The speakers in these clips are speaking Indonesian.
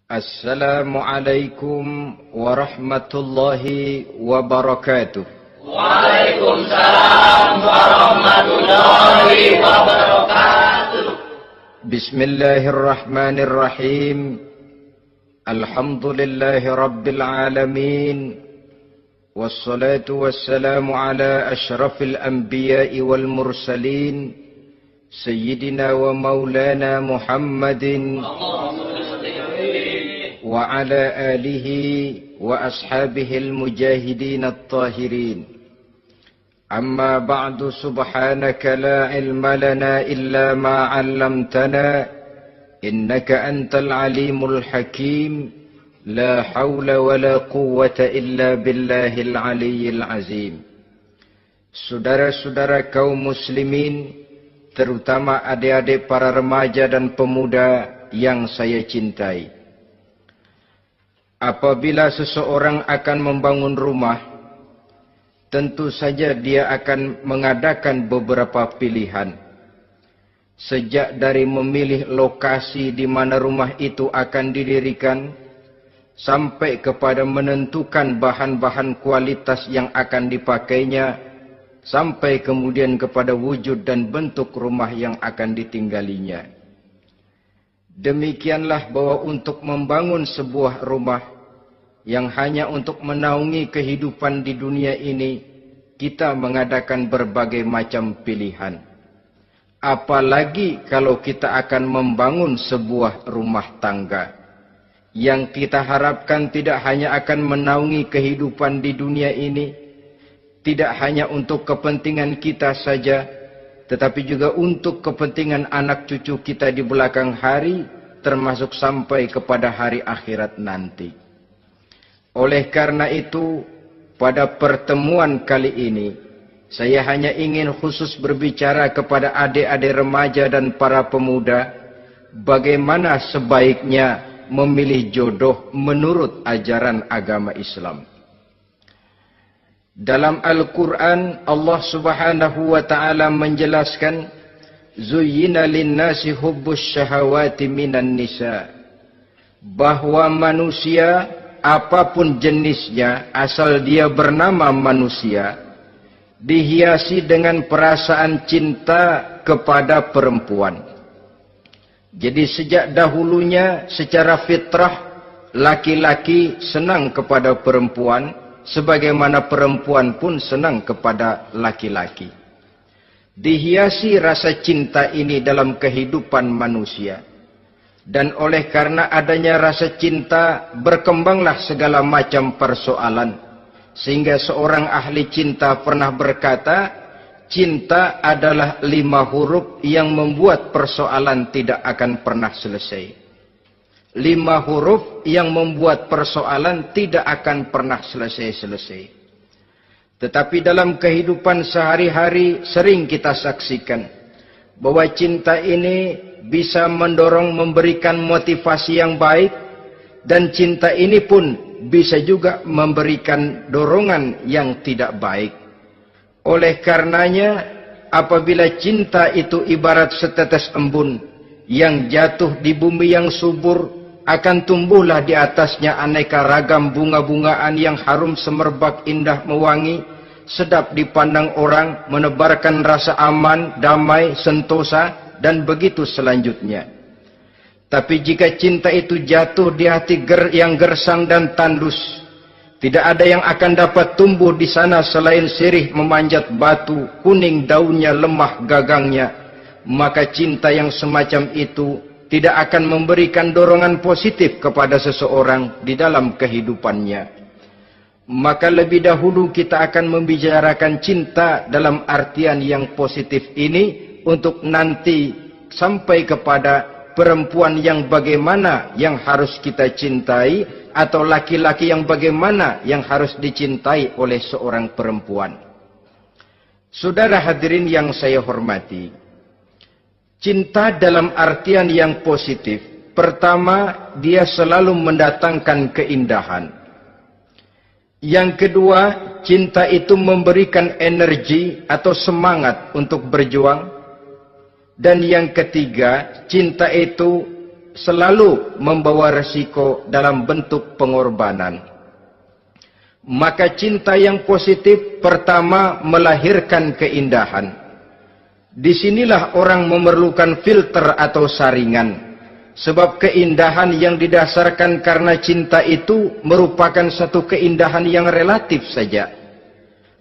Assalamualaikum warahmatullahi wabarakatuh. Waalaikumsalam warahmatullahi wabarakatuh. Bismillahirrahmanirrahim. Alhamdulillahi rabbil alamin. Wassalatu wassalamu ala ashrafil anbiya'i wal mursalin. Sayyidina wa maulana Muhammadin wa ala alihi wa ashabihil mujahidin at-tahirin. Amma ba'du, subhanaka la ilma lana illa ma 'allamtana innaka antal alimul hakim. La hawla wa la quwwata illa billahil aliyyil azim. Saudara-saudara kaum muslimin, terutama adik-adik para remaja dan pemuda yang saya cintai. Apabila seseorang akan membangun rumah, tentu saja dia akan mengadakan beberapa pilihan. Sejak dari memilih lokasi di mana rumah itu akan didirikan, sampai kepada menentukan bahan-bahan kualitas yang akan dipakainya, sampai kemudian kepada wujud dan bentuk rumah yang akan ditinggalinya. Demikianlah bahwa untuk membangun sebuah rumah yang hanya untuk menaungi kehidupan di dunia ini, kita mengadakan berbagai macam pilihan. Apalagi kalau kita akan membangun sebuah rumah tangga yang kita harapkan tidak hanya akan menaungi kehidupan di dunia ini, tidak hanya untuk kepentingan kita saja, tetapi juga untuk kepentingan anak cucu kita di belakang hari, termasuk sampai kepada hari akhirat nanti. Oleh karena itu, pada pertemuan kali ini, saya hanya ingin khusus berbicara kepada adik-adik remaja dan para pemuda, bagaimana sebaiknya memilih jodoh menurut ajaran agama Islam. Dalam Al-Quran, Allah Subhanahu wa ta'ala menjelaskan, Zuyyina linnasi hubbus syahawati minan nisa, bahwa manusia apapun jenisnya, asal dia bernama manusia, dihiasi dengan perasaan cinta kepada perempuan. Jadi sejak dahulunya secara fitrah, laki-laki senang kepada perempuan, sebagaimana perempuan pun senang kepada laki-laki. Dihiasi rasa cinta ini dalam kehidupan manusia. Dan oleh karena adanya rasa cinta, berkembanglah segala macam persoalan. Sehingga seorang ahli cinta pernah berkata, cinta adalah 5 huruf yang membuat persoalan tidak akan pernah selesai. 5 huruf yang membuat persoalan tidak akan pernah selesai-selesai. Tetapi dalam kehidupan sehari-hari sering kita saksikan bahwa cinta ini bisa mendorong, memberikan motivasi yang baik, dan cinta ini pun bisa juga memberikan dorongan yang tidak baik. Oleh karenanya, apabila cinta itu ibarat setetes embun yang jatuh di bumi yang subur, akan tumbuhlah di atasnya aneka ragam bunga-bungaan yang harum semerbak, indah, mewangi, sedap dipandang orang, menebarkan rasa aman, damai, sentosa, dan begitu selanjutnya. Tapi jika cinta itu jatuh di hati yang gersang dan tandus, tidak ada yang akan dapat tumbuh di sana selain sirih memanjat batu, kuning daunnya, lemah gagangnya, maka cinta yang semacam itu tidak akan memberikan dorongan positif kepada seseorang di dalam kehidupannya. Maka lebih dahulu kita akan membicarakan cinta dalam artian yang positif ini, untuk nanti sampai kepada perempuan yang bagaimana yang harus kita cintai, atau laki-laki yang bagaimana yang harus dicintai oleh seorang perempuan. Saudara hadirin yang saya hormati, cinta dalam artian yang positif, pertama, dia selalu mendatangkan keindahan. Yang kedua, cinta itu memberikan energi atau semangat untuk berjuang. Dan yang ketiga, cinta itu selalu membawa resiko dalam bentuk pengorbanan. Maka cinta yang positif pertama melahirkan keindahan. Disinilah orang memerlukan filter atau saringan. Sebab keindahan yang didasarkan karena cinta itu merupakan satu keindahan yang relatif saja.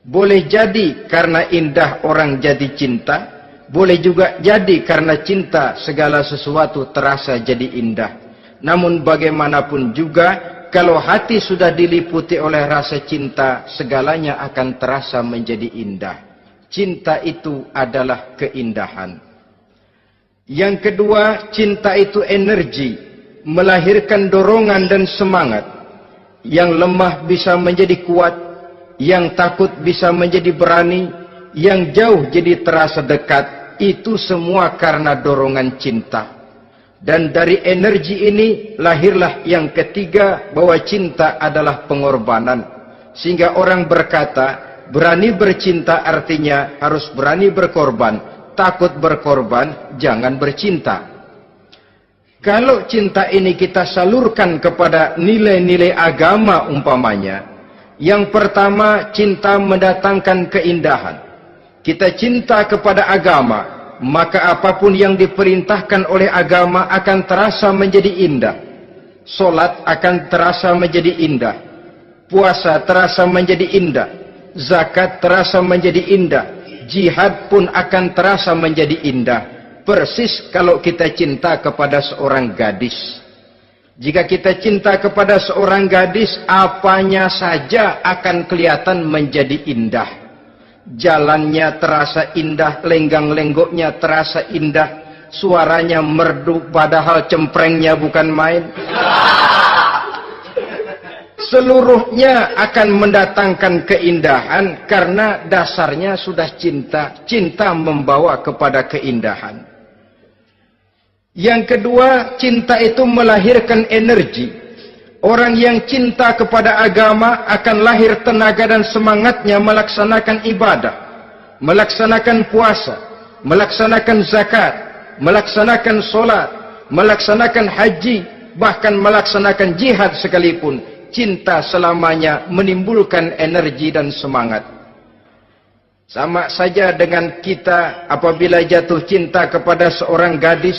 Boleh jadi karena indah orang jadi cinta, boleh juga jadi karena cinta segala sesuatu terasa jadi indah. Namun bagaimanapun juga, kalau hati sudah diliputi oleh rasa cinta, segalanya akan terasa menjadi indah. Cinta itu adalah keindahan. Yang kedua, cinta itu energi, melahirkan dorongan dan semangat. Yang lemah bisa menjadi kuat, yang takut bisa menjadi berani, yang jauh jadi terasa dekat. Itu semua karena dorongan cinta. Dan dari energi ini lahirlah yang ketiga, bahwa cinta adalah pengorbanan. Sehingga orang berkata, berani bercinta artinya harus berani berkorban. Takut berkorban, jangan bercinta. Kalau cinta ini kita salurkan kepada nilai-nilai agama umpamanya, yang pertama, cinta mendatangkan keindahan. Kita cinta kepada agama, maka apapun yang diperintahkan oleh agama akan terasa menjadi indah. Solat akan terasa menjadi indah. Puasa terasa menjadi indah. Zakat terasa menjadi indah. Jihad pun akan terasa menjadi indah. Persis kalau kita cinta kepada seorang gadis. Jika kita cinta kepada seorang gadis, apanya saja akan kelihatan menjadi indah. Jalannya terasa indah, lenggang-lenggoknya terasa indah, suaranya merdu padahal cemprengnya bukan main. Seluruhnya akan mendatangkan keindahan karena dasarnya sudah cinta. Cinta membawa kepada keindahan. Yang kedua, cinta itu melahirkan energi. Orang yang cinta kepada agama akan lahir tenaga dan semangatnya melaksanakan ibadah, melaksanakan puasa, melaksanakan zakat, melaksanakan solat, melaksanakan haji, bahkan melaksanakan jihad sekalipun. Cinta selamanya menimbulkan energi dan semangat. Sama saja dengan kita apabila jatuh cinta kepada seorang gadis,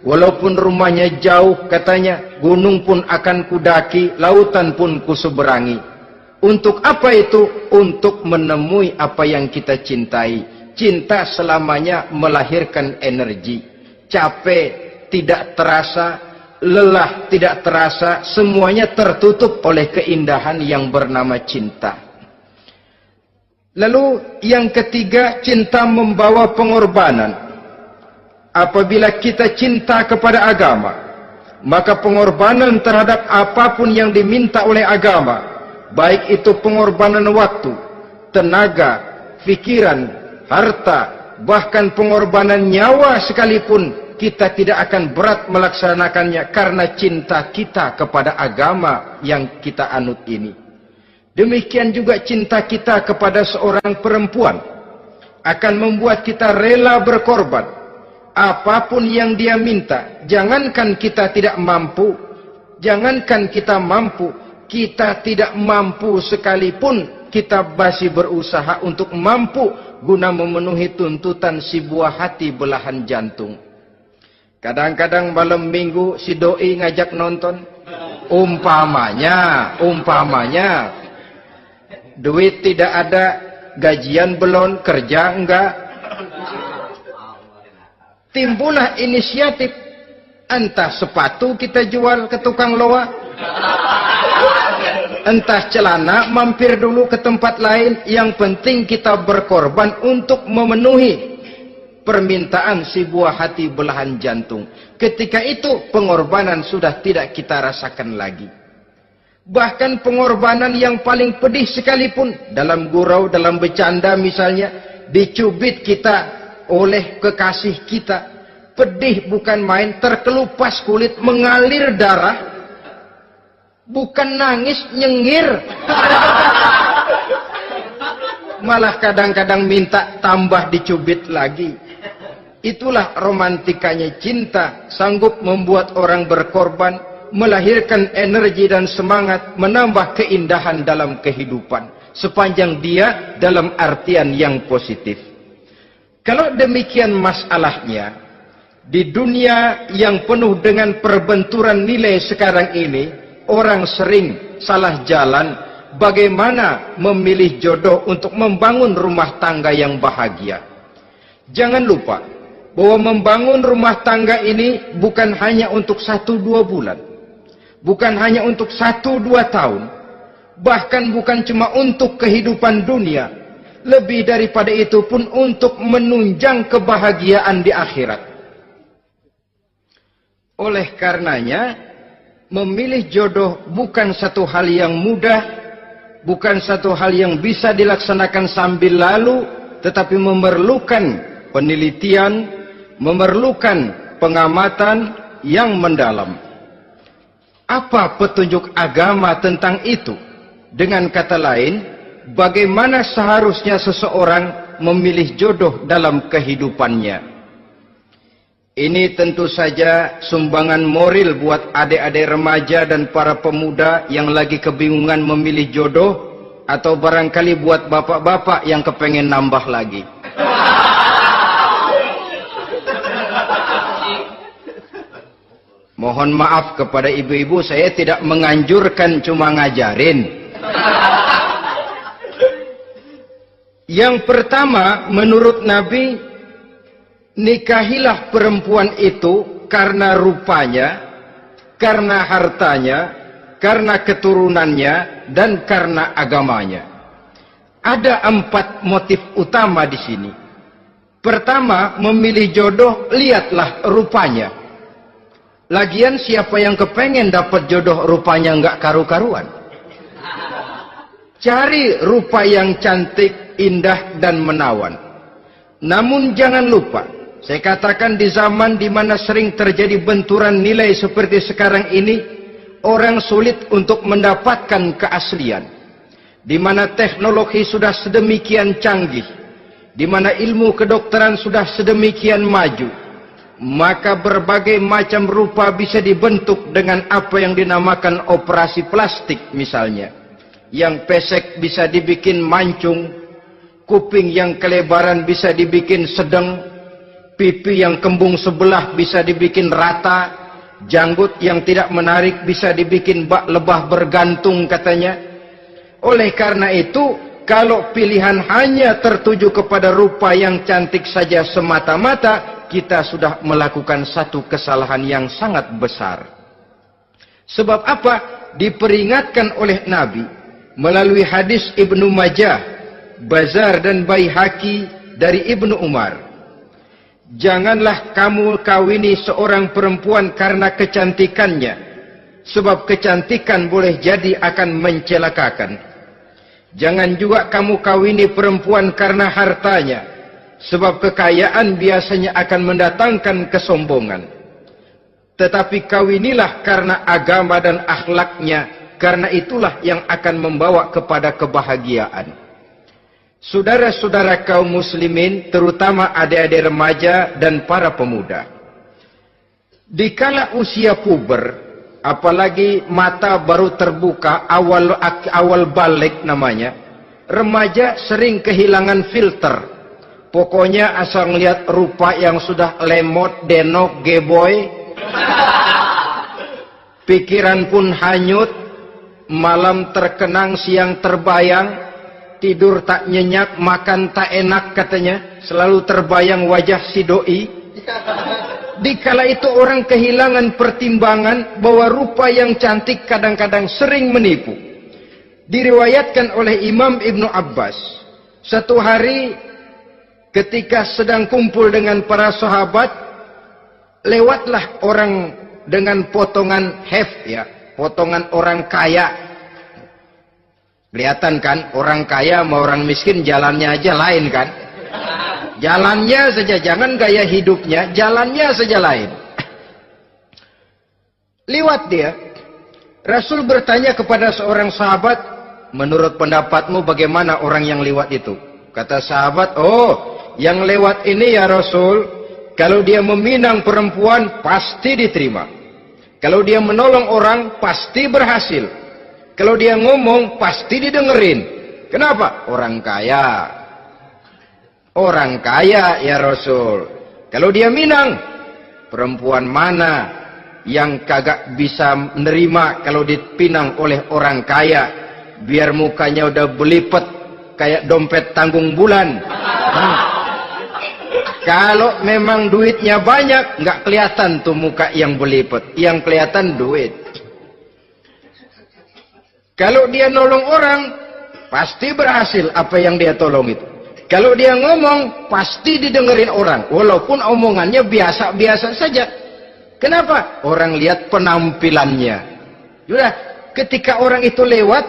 walaupun rumahnya jauh, katanya, gunung pun akan kudaki, lautan pun kuseberangi. Untuk apa itu? Untuk menemui apa yang kita cintai. Cinta selamanya melahirkan energi. Capek tidak terasa, lelah tidak terasa, semuanya tertutup oleh keindahan yang bernama cinta. Lalu yang ketiga, cinta membawa pengorbanan. Apabila kita cinta kepada agama, maka pengorbanan terhadap apapun yang diminta oleh agama, baik itu pengorbanan waktu, tenaga, pikiran, harta, bahkan pengorbanan nyawa sekalipun, kita tidak akan berat melaksanakannya karena cinta kita kepada agama yang kita anut ini. Demikian juga cinta kita kepada seorang perempuan akan membuat kita rela berkorban. Apapun yang dia minta, jangankan kita tidak mampu, jangankan kita mampu, kita tidak mampu sekalipun, kita masih berusaha untuk mampu guna memenuhi tuntutan si buah hati belahan jantung. Kadang-kadang malam minggu si doi ngajak nonton. Umpamanya, duit tidak ada, gajian belum, kerja enggak. Timbullah inisiatif. Entah sepatu kita jual ke tukang loa, entah celana mampir dulu ke tempat lain. Yang penting kita berkorban untuk memenuhi permintaan si buah hati belahan jantung. Ketika itu pengorbanan sudah tidak kita rasakan lagi. Bahkan pengorbanan yang paling pedih sekalipun, dalam gurau, dalam bercanda misalnya, dicubit kita oleh kekasih kita, pedih bukan main, terkelupas kulit, mengalir darah, bukan nangis, nyengir. Malah kadang-kadang minta tambah dicubit lagi. Itulah romantikanya cinta, sanggup membuat orang berkorban, melahirkan energi dan semangat, menambah keindahan dalam kehidupan, sepanjang dia dalam artian yang positif. Kalau demikian masalahnya, di dunia yang penuh dengan perbenturan nilai sekarang ini, orang sering salah jalan bagaimana memilih jodoh untuk membangun rumah tangga yang bahagia. Jangan lupa bahwa membangun rumah tangga ini bukan hanya untuk 1-2 bulan, bukan hanya untuk 1-2 tahun, bahkan bukan cuma untuk kehidupan dunia, lebih daripada itu pun untuk menunjang kebahagiaan di akhirat. Oleh karenanya, memilih jodoh bukan satu hal yang mudah, bukan satu hal yang bisa dilaksanakan sambil lalu, tetapi memerlukan penelitian, memerlukan pengamatan yang mendalam. Apa petunjuk agama tentang itu? Dengan kata lain, bagaimana seharusnya seseorang memilih jodoh dalam kehidupannya? Ini tentu saja sumbangan moral buat adik-adik remaja dan para pemuda yang lagi kebingungan memilih jodoh, atau barangkali buat bapak-bapak yang kepengen nambah lagi. Mohon maaf kepada ibu-ibu, saya tidak menganjurkan, cuma ngajarin. Yang pertama, menurut Nabi, nikahilah perempuan itu karena rupanya, karena hartanya, karena keturunannya, dan karena agamanya. Ada 4 motif utama di sini. Pertama, memilih jodoh, lihatlah rupanya. Lagian siapa yang kepengen dapat jodoh rupanya nggak karu-karuan? Cari rupa yang cantik, indah, dan menawan. Namun jangan lupa, saya katakan di zaman di mana sering terjadi benturan nilai seperti sekarang ini, orang sulit untuk mendapatkan keaslian. Di mana teknologi sudah sedemikian canggih, di mana ilmu kedokteran sudah sedemikian maju, maka berbagai macam rupa bisa dibentuk dengan apa yang dinamakan operasi plastik misalnya. Yang pesek bisa dibikin mancung, kuping yang kelebaran bisa dibikin sedang, pipi yang kembung sebelah bisa dibikin rata, janggut yang tidak menarik bisa dibikin bak lebah bergantung katanya. Oleh karena itu, kalau pilihan hanya tertuju kepada rupa yang cantik saja semata-mata, kita sudah melakukan satu kesalahan yang sangat besar. Sebab apa? Diperingatkan oleh Nabi melalui hadis Ibnu Majah, Bazar dan Baihaqi dari Ibnu Umar. Janganlah kamu kawini seorang perempuan karena kecantikannya, sebab kecantikan boleh jadi akan mencelakakan. Jangan juga kamu kawini perempuan karena hartanya, sebab kekayaan biasanya akan mendatangkan kesombongan. Tetapi kawinilah karena agama dan akhlaknya, karena itulah yang akan membawa kepada kebahagiaan. Saudara-saudara kaum muslimin, terutama adik-adik remaja dan para pemuda, dikala usia puber, apalagi mata baru terbuka, awal balik namanya, remaja sering kehilangan filter. Pokoknya asal ngelihat rupa yang sudah lemot, denok, geboy, pikiran pun hanyut, malam terkenang, siang terbayang, tidur tak nyenyak, makan tak enak katanya, selalu terbayang wajah si doi. Dikala itu orang kehilangan pertimbangan bahwa rupa yang cantik kadang-kadang sering menipu. Diriwayatkan oleh Imam Ibnu Abbas, satu hari ketika sedang kumpul dengan para sahabat, lewatlah orang dengan potongan potongan orang kaya. Kelihatan kan, orang kaya sama orang miskin jalannya aja lain kan? Jalannya saja, jangan gaya hidupnya, jalannya saja lain. Liwat dia. Rasul bertanya kepada seorang sahabat, menurut pendapatmu bagaimana orang yang liwat itu? Kata sahabat, oh, yang lewat ini ya Rasul, Kalau dia meminang perempuan, pasti diterima. Kalau dia menolong orang, pasti berhasil. Kalau dia ngomong, pasti didengerin. Kenapa? Orang kaya. Orang kaya ya Rasul. Kalau dia minang, perempuan mana yang kagak bisa menerima kalau dipinang oleh orang kaya? Biar mukanya udah belipet kayak dompet tanggung bulan. Kalau memang duitnya banyak, nggak kelihatan tuh muka yang belipet. Yang kelihatan duit. Kalau dia nolong orang, pasti berhasil apa yang dia tolong itu. Kalau dia ngomong, pasti didengerin orang. Walaupun omongannya biasa-biasa saja. Kenapa? Orang lihat penampilannya. Sudah, ketika orang itu lewat,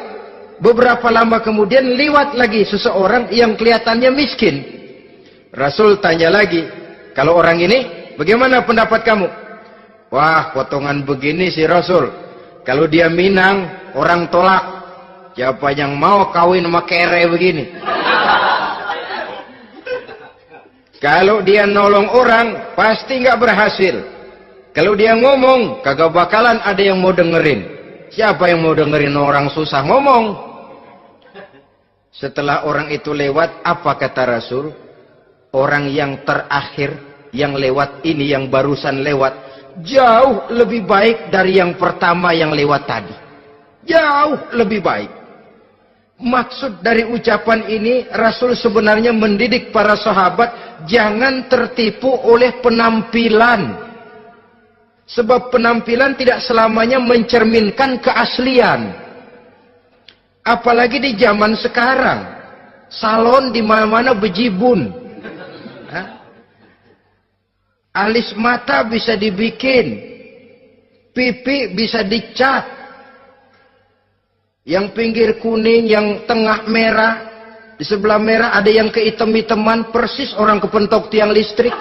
beberapa lama kemudian lewat lagi seseorang yang kelihatannya miskin. Rasul tanya lagi, kalau orang ini, bagaimana pendapat kamu? Wah, potongan begini sih Rasul. Kalau dia minang, orang tolak. Siapa yang mau kawin sama kere begini? Kalau dia nolong orang, pasti nggak berhasil. Kalau dia ngomong, kagak bakalan ada yang mau dengerin. Siapa yang mau dengerin orang susah ngomong? Setelah orang itu lewat, apa kata Rasul? Orang yang terakhir, yang lewat ini, yang barusan lewat, jauh lebih baik dari yang pertama yang lewat tadi. Jauh lebih baik. Maksud dari ucapan ini, Rasul sebenarnya mendidik para sahabat jangan tertipu oleh penampilan. Sebab penampilan tidak selamanya mencerminkan keaslian. Apalagi di zaman sekarang, salon di mana-mana bejibun. Alis mata bisa dibikin, pipi bisa dicat, yang pinggir kuning, yang tengah merah, di sebelah merah ada yang kehitam-hitaman, persis orang kepentok tiang listrik.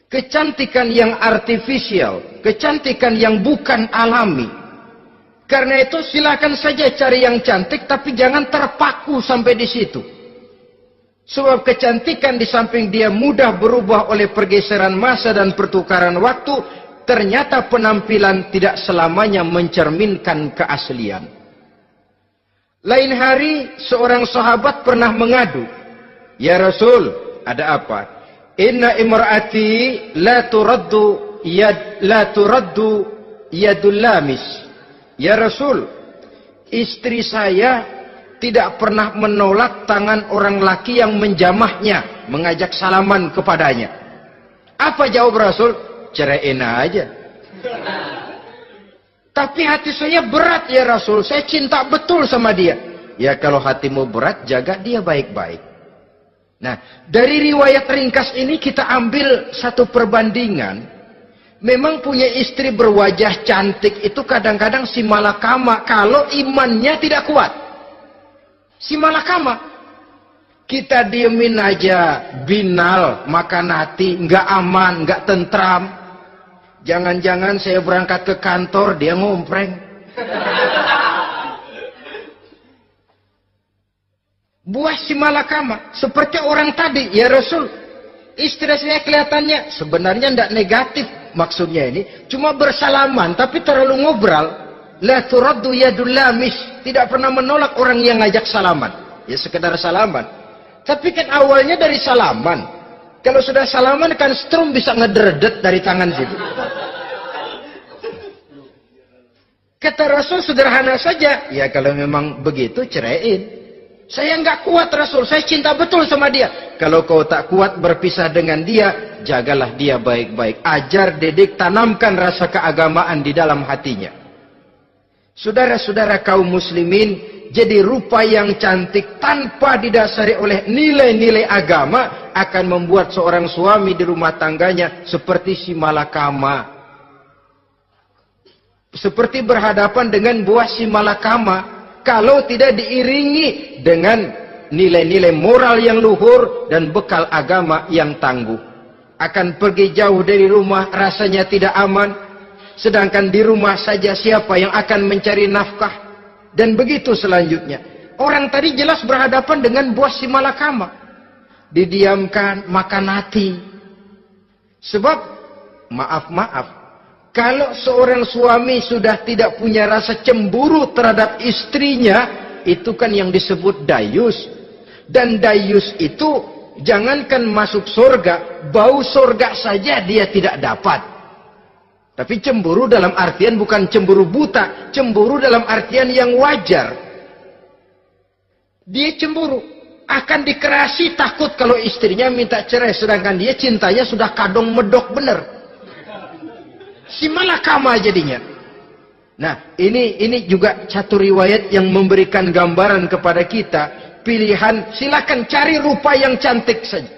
Kecantikan yang artifisial, kecantikan yang bukan alami. Karena itu silakan saja cari yang cantik, tapi jangan terpaku sampai di situ. Sebab kecantikan di samping dia mudah berubah oleh pergeseran masa dan pertukaran waktu, ternyata penampilan tidak selamanya mencerminkan keaslian. Lain hari seorang sahabat pernah mengadu, "Ya Rasul, ada apa? Inna imra'ati la turaddu yadul lamis." Ya Rasul, istri saya tidak pernah menolak tangan orang laki yang menjamahnya, mengajak salaman kepadanya. Apa jawab Rasul? Ceraiin aja. Tapi hati saya berat ya Rasul, saya cinta betul sama dia. Ya kalau hatimu berat, jaga dia baik-baik. Nah, dari riwayat ringkas ini kita ambil satu perbandingan. Memang punya istri berwajah cantik itu kadang-kadang si malakama kalau imannya tidak kuat. Si malakama. Kita diemin aja, binal, makan hati, nggak aman, nggak tentram. Jangan-jangan saya berangkat ke kantor, dia ngompreng. Buah si malakama, seperti orang tadi, ya Rasul. Istri saya kelihatannya sebenarnya tidak negatif maksudnya ini, cuma bersalaman, tapi terlalu ngobrol. La turaddu yadul lamis, tidak pernah menolak orang yang ngajak salaman. Ya sekedar salaman. Tapi kan awalnya dari salaman. Kalau sudah salaman kan strum bisa ngederdet dari tangan situ. Kata Rasul sederhana saja. Ya kalau memang begitu ceraiin. Saya nggak kuat Rasul, saya cinta betul sama dia. Kalau kau tak kuat berpisah dengan dia, jagalah dia baik-baik. Ajar, didik, tanamkan rasa keagamaan di dalam hatinya. Saudara-saudara kaum muslimin, jadi rupa yang cantik tanpa didasari oleh nilai-nilai agama akan membuat seorang suami di rumah tangganya seperti si malakama. Seperti berhadapan dengan buah si malakama. Kalau tidak diiringi dengan nilai-nilai moral yang luhur dan bekal agama yang tangguh. Akan pergi jauh dari rumah rasanya tidak aman. Sedangkan di rumah saja siapa yang akan mencari nafkah. Dan begitu selanjutnya. Orang tadi jelas berhadapan dengan buah si malakama. Didiamkan, makan hati. Sebab, maaf, kalau seorang suami sudah tidak punya rasa cemburu terhadap istrinya, itu kan yang disebut dayus. Dan dayus itu, jangankan masuk surga, bau surga saja dia tidak dapat. Tapi cemburu dalam artian bukan cemburu buta, cemburu dalam artian yang wajar. Dia cemburu, akan dikerasi takut kalau istrinya minta cerai, sedangkan dia cintanya sudah kadong medok bener. Si malakama jadinya. Nah, ini juga satu riwayat yang memberikan gambaran kepada kita. Pilihan, silakan cari rupa yang cantik saja.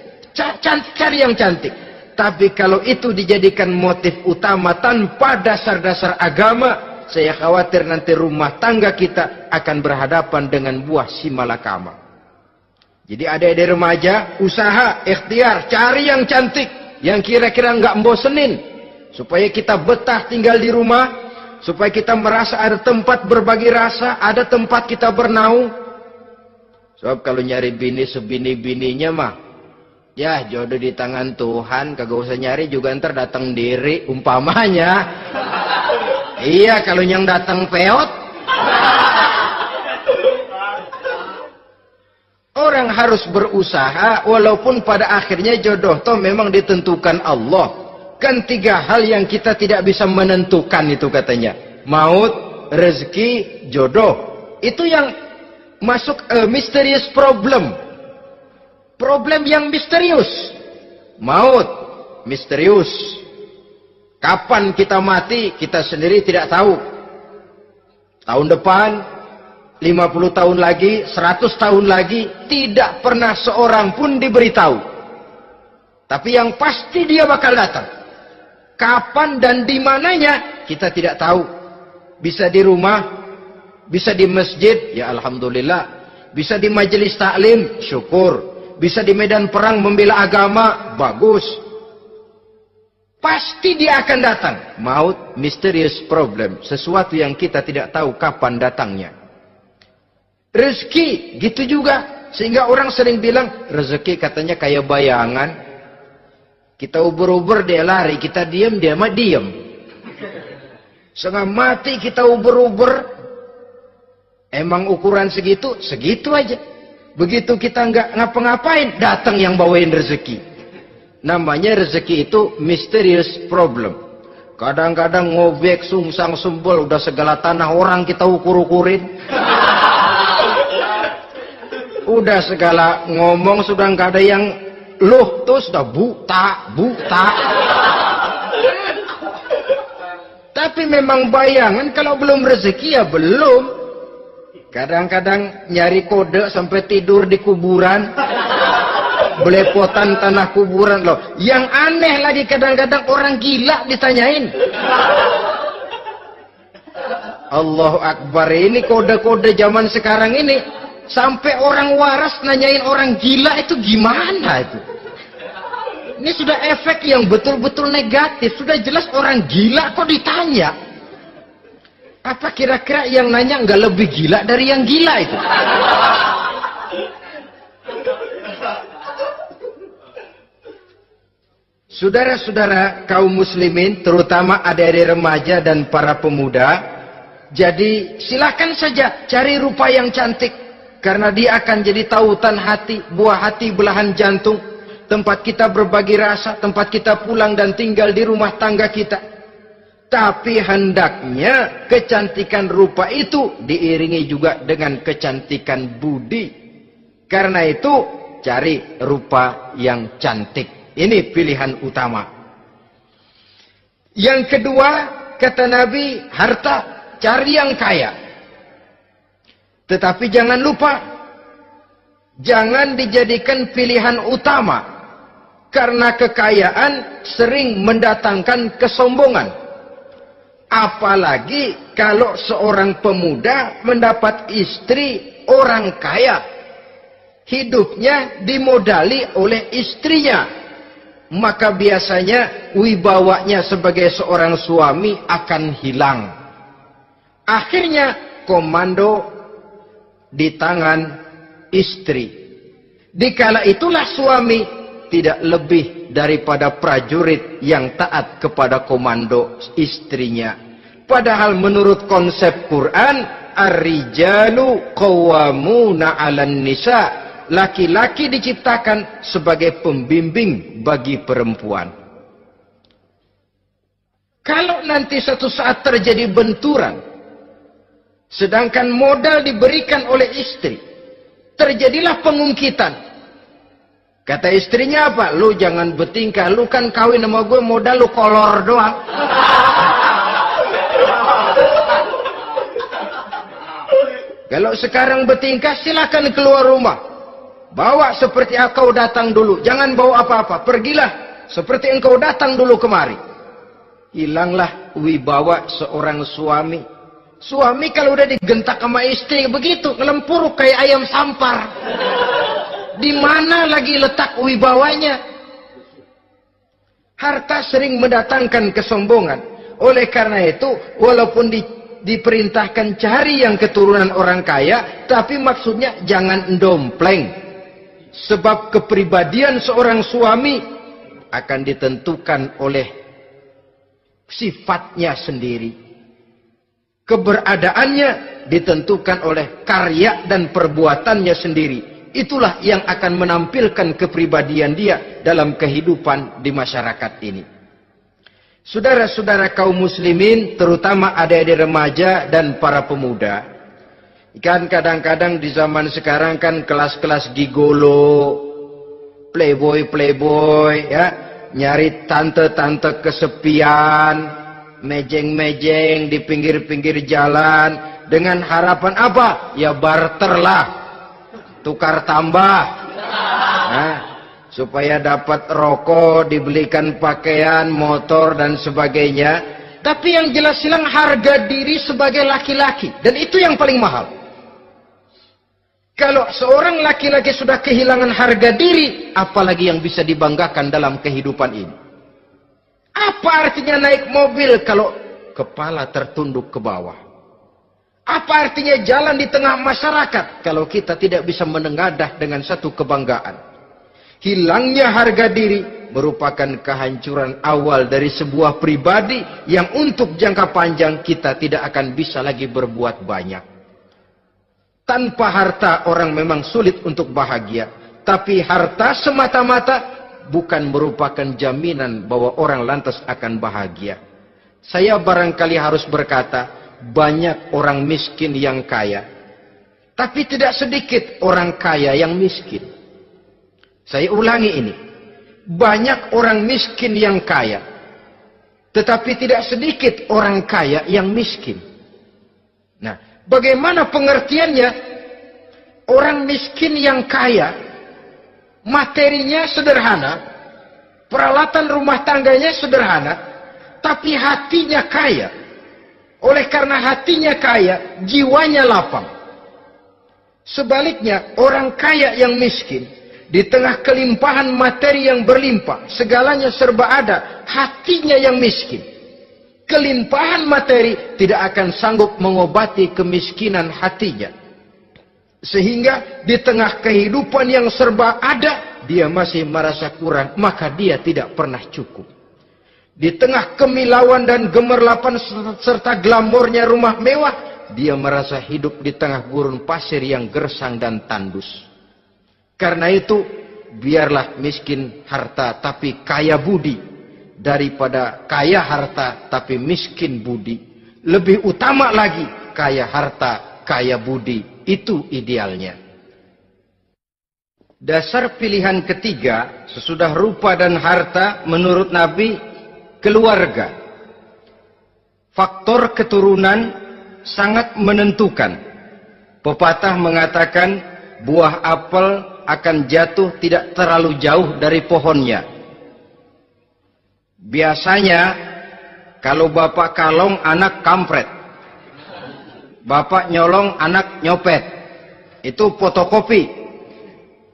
Cari yang cantik. Tapi kalau itu dijadikan motif utama tanpa dasar-dasar agama, saya khawatir nanti rumah tangga kita akan berhadapan dengan buah si malakama. Jadi adik-adik remaja, usaha, ikhtiar, cari yang cantik, yang kira-kira nggak membosenin, supaya kita betah tinggal di rumah, supaya kita merasa ada tempat berbagi rasa, ada tempat kita bernaung. Sebab kalau nyari bini sebini-bininya mah, ya jodoh di tangan Tuhan, kagak usah nyari juga ntar datang diri, umpamanya. Iya, kalau yang datang peot. Orang harus berusaha, walaupun pada akhirnya jodoh toh memang ditentukan Allah. Kan 3 hal yang kita tidak bisa menentukan itu katanya. Maut, rezeki, jodoh. Itu yang masuk mysterious problem. Problem yang misterius. Maut, misterius. Kapan kita mati, kita sendiri tidak tahu. Tahun depan, 50 tahun lagi, 100 tahun lagi, tidak pernah seorang pun diberitahu. Tapi yang pasti dia bakal datang. Kapan dan di mananya, kita tidak tahu. Bisa di rumah, bisa di masjid, ya alhamdulillah. Bisa di majelis taklim, syukur. Bisa di medan perang membela agama, bagus. Pasti dia akan datang. Maut, mysterious problem. Sesuatu yang kita tidak tahu kapan datangnya. Rezeki, gitu juga. Sehingga orang sering bilang, rezeki katanya kayak bayangan. Kita ubur-ubur, dia lari. Kita diam, dia mah diam. Setengah mati kita ubur-ubur. Emang ukuran segitu? Segitu aja. Begitu kita nggak ngapa-ngapain, datang yang bawain rezeki. Namanya rezeki itu mysterious problem. Kadang-kadang ngobek, sungsang, sembol, udah segala tanah orang kita ukur-ukurin. Udah segala ngomong sudah nggak ada yang loh, tuh sudah buta. Tapi memang bayangan, kalau belum rezeki ya belum. Kadang-kadang nyari kode sampai tidur di kuburan. Belepotan tanah kuburan loh. Yang aneh lagi kadang-kadang orang gila ditanyain. Allahu Akbar, ini kode-kode zaman sekarang ini. Sampai orang waras nanyain orang gila itu gimana itu? Ini sudah efek yang betul-betul negatif. Sudah jelas orang gila kok ditanya. Apa kira-kira yang nanya nggak lebih gila dari yang gila itu? Saudara-saudara kaum muslimin, terutama adik-adik remaja dan para pemuda, jadi silakan saja cari rupa yang cantik, karena dia akan jadi tautan hati, buah hati belahan jantung, tempat kita berbagi rasa, tempat kita pulang dan tinggal di rumah tangga kita. Tapi hendaknya kecantikan rupa itu diiringi juga dengan kecantikan budi. Karena itu cari rupa yang cantik. Ini pilihan utama. Yang kedua, kata Nabi, harta, cari yang kaya. Tetapi jangan lupa, jangan dijadikan pilihan utama. Karena kekayaan sering mendatangkan kesombongan. Apalagi kalau seorang pemuda mendapat istri orang kaya. Hidupnya dimodali oleh istrinya. Maka biasanya wibawanya sebagai seorang suami akan hilang. Akhirnya komando di tangan istri. Dikala itulah suami tidak lebih daripada prajurit yang taat kepada komando istrinya. Padahal menurut konsep Quran, ar-rijalu qawwamuna 'alan nisa, laki-laki diciptakan sebagai pembimbing bagi perempuan. Kalau nanti suatu saat terjadi benturan, sedangkan modal diberikan oleh istri, terjadilah pengungkitan. Kata istrinya apa? Lu jangan bertingkah, lu kan kawin sama gue, modal lu kolor doang. Kalau sekarang bertingkah, silakan keluar rumah. Bawa seperti engkau datang dulu, jangan bawa apa-apa. Pergilah seperti engkau datang dulu kemari. Hilanglah wibawa seorang suami. Suami kalau udah digentak sama istri begitu, ngelempuruk kayak ayam sampar. Di mana lagi letak wibawanya? Harta sering mendatangkan kesombongan. Oleh karena itu, walaupun diperintahkan cari yang keturunan orang kaya, tapi maksudnya jangan dompleng. Sebab kepribadian seorang suami akan ditentukan oleh sifatnya sendiri. Keberadaannya ditentukan oleh karya dan perbuatannya sendiri. Itulah yang akan menampilkan kepribadian dia dalam kehidupan di masyarakat ini. Saudara-saudara kaum muslimin, terutama adik-adik remaja dan para pemuda, kan kadang-kadang di zaman sekarang kan kelas-kelas gigolo, playboy ya, nyari tante-tante kesepian, mejeng-mejeng di pinggir-pinggir jalan dengan harapan apa? Ya barter lah, tukar tambah, nah, supaya dapat rokok, dibelikan pakaian, motor dan sebagainya. Tapi yang jelas hilang harga diri sebagai laki-laki, dan itu yang paling mahal. Kalau seorang laki-laki sudah kehilangan harga diri, apalagi yang bisa dibanggakan dalam kehidupan ini? Apa artinya naik mobil kalau kepala tertunduk ke bawah? Apa artinya jalan di tengah masyarakat kalau kita tidak bisa menengadah dengan satu kebanggaan? Hilangnya harga diri merupakan kehancuran awal dari sebuah pribadi yang untuk jangka panjang kita tidak akan bisa lagi berbuat banyak. Tanpa harta orang memang sulit untuk bahagia, tapi harta semata-mata bukan merupakan jaminan bahwa orang lantas akan bahagia. Saya barangkali harus berkata, banyak orang miskin yang kaya, tapi tidak sedikit orang kaya yang miskin. Saya ulangi ini, banyak orang miskin yang kaya, tetapi tidak sedikit orang kaya yang miskin. Nah, bagaimana pengertiannya? Orang miskin yang kaya, materinya sederhana, peralatan rumah tangganya sederhana, tapi hatinya kaya. Oleh karena hatinya kaya, jiwanya lapang. Sebaliknya, orang kaya yang miskin, di tengah kelimpahan materi yang berlimpah, segalanya serba ada, hatinya yang miskin. Kelimpahan materi tidak akan sanggup mengobati kemiskinan hatinya. Sehingga di tengah kehidupan yang serba ada, dia masih merasa kurang, maka dia tidak pernah cukup. Di tengah kemilauan dan gemerlapan serta glamornya rumah mewah, dia merasa hidup di tengah gurun pasir yang gersang dan tandus. Karena itu, biarlah miskin harta tapi kaya budi, daripada kaya harta tapi miskin budi. Lebih utama lagi, kaya harta, kaya budi. Itu idealnya. Dasar pilihan ketiga, sesudah rupa dan harta, menurut Nabi, keluarga. Faktor keturunan sangat menentukan. Pepatah mengatakan, buah apel akan jatuh tidak terlalu jauh dari pohonnya. Biasanya, kalau bapak kalong, anak kampret. Bapak nyolong, anak nyopet. Itu fotokopi.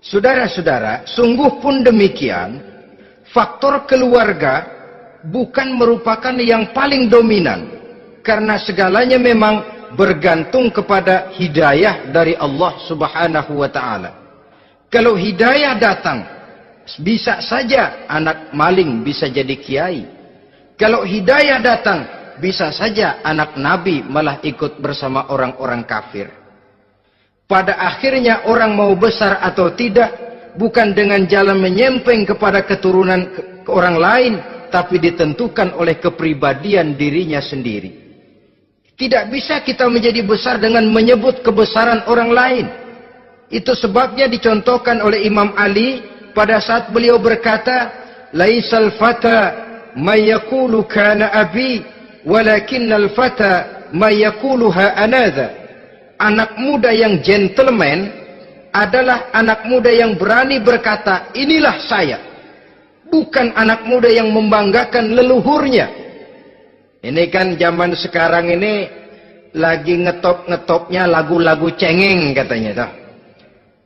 Saudara-saudara, sungguh pun demikian, faktor keluarga bukan merupakan yang paling dominan. Karena segalanya memang bergantung kepada hidayah dari Allah Subhanahu wa ta'ala. Kalau hidayah datang, bisa saja anak maling bisa jadi kiai. Kalau hidayah datang, bisa saja anak nabi malah ikut bersama orang-orang kafir. Pada akhirnya orang mau besar atau tidak, bukan dengan jalan menyempeng kepada keturunan orang lain, tapi ditentukan oleh kepribadian dirinya sendiri. Tidak bisa kita menjadi besar dengan menyebut kebesaran orang lain. Itu sebabnya dicontohkan oleh Imam Ali pada saat beliau berkata, "Laisal fata may yaqulu kana abi, walakinnal fata may yaquluha anadha." Anak muda yang gentleman adalah anak muda yang berani berkata, "Inilah saya." Bukan anak muda yang membanggakan leluhurnya. Ini kan zaman sekarang ini lagi ngetop-ngetopnya lagu-lagu cengeng katanya. Toh.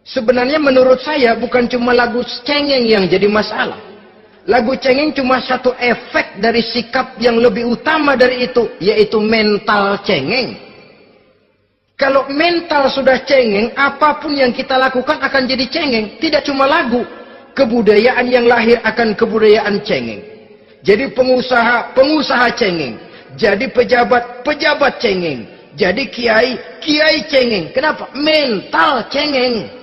Sebenarnya menurut saya bukan cuma lagu cengeng yang jadi masalah. Lagu cengeng cuma satu efek dari sikap yang lebih utama dari itu, yaitu mental cengeng. Kalau mental sudah cengeng, apapun yang kita lakukan akan jadi cengeng. Tidak cuma lagu, kebudayaan yang lahir akan kebudayaan cengeng. Jadi pengusaha cengeng. Jadi pejabat cengeng. Jadi kiai cengeng. Kenapa? Mental cengeng.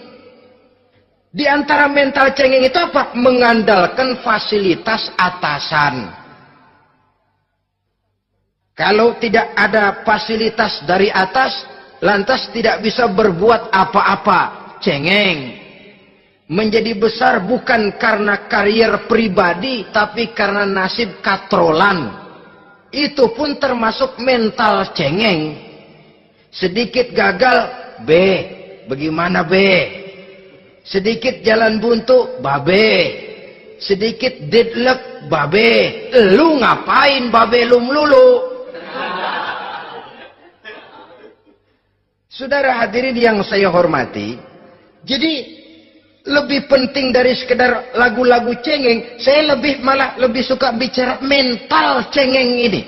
Di antara mental cengeng itu apa? Mengandalkan fasilitas atasan. Kalau tidak ada fasilitas dari atas, lantas tidak bisa berbuat apa-apa. Cengeng. Menjadi besar bukan karena karier pribadi, tapi karena nasib katrolan. Itu pun termasuk mental cengeng. Sedikit gagal, B. Bagaimana B? Sedikit jalan buntu, babe. Sedikit deadlock, babe. Lu ngapain babe lu melulu? Saudara hadirin yang saya hormati, jadi lebih penting dari sekedar lagu-lagu cengeng, saya malah lebih suka bicara mental cengeng ini.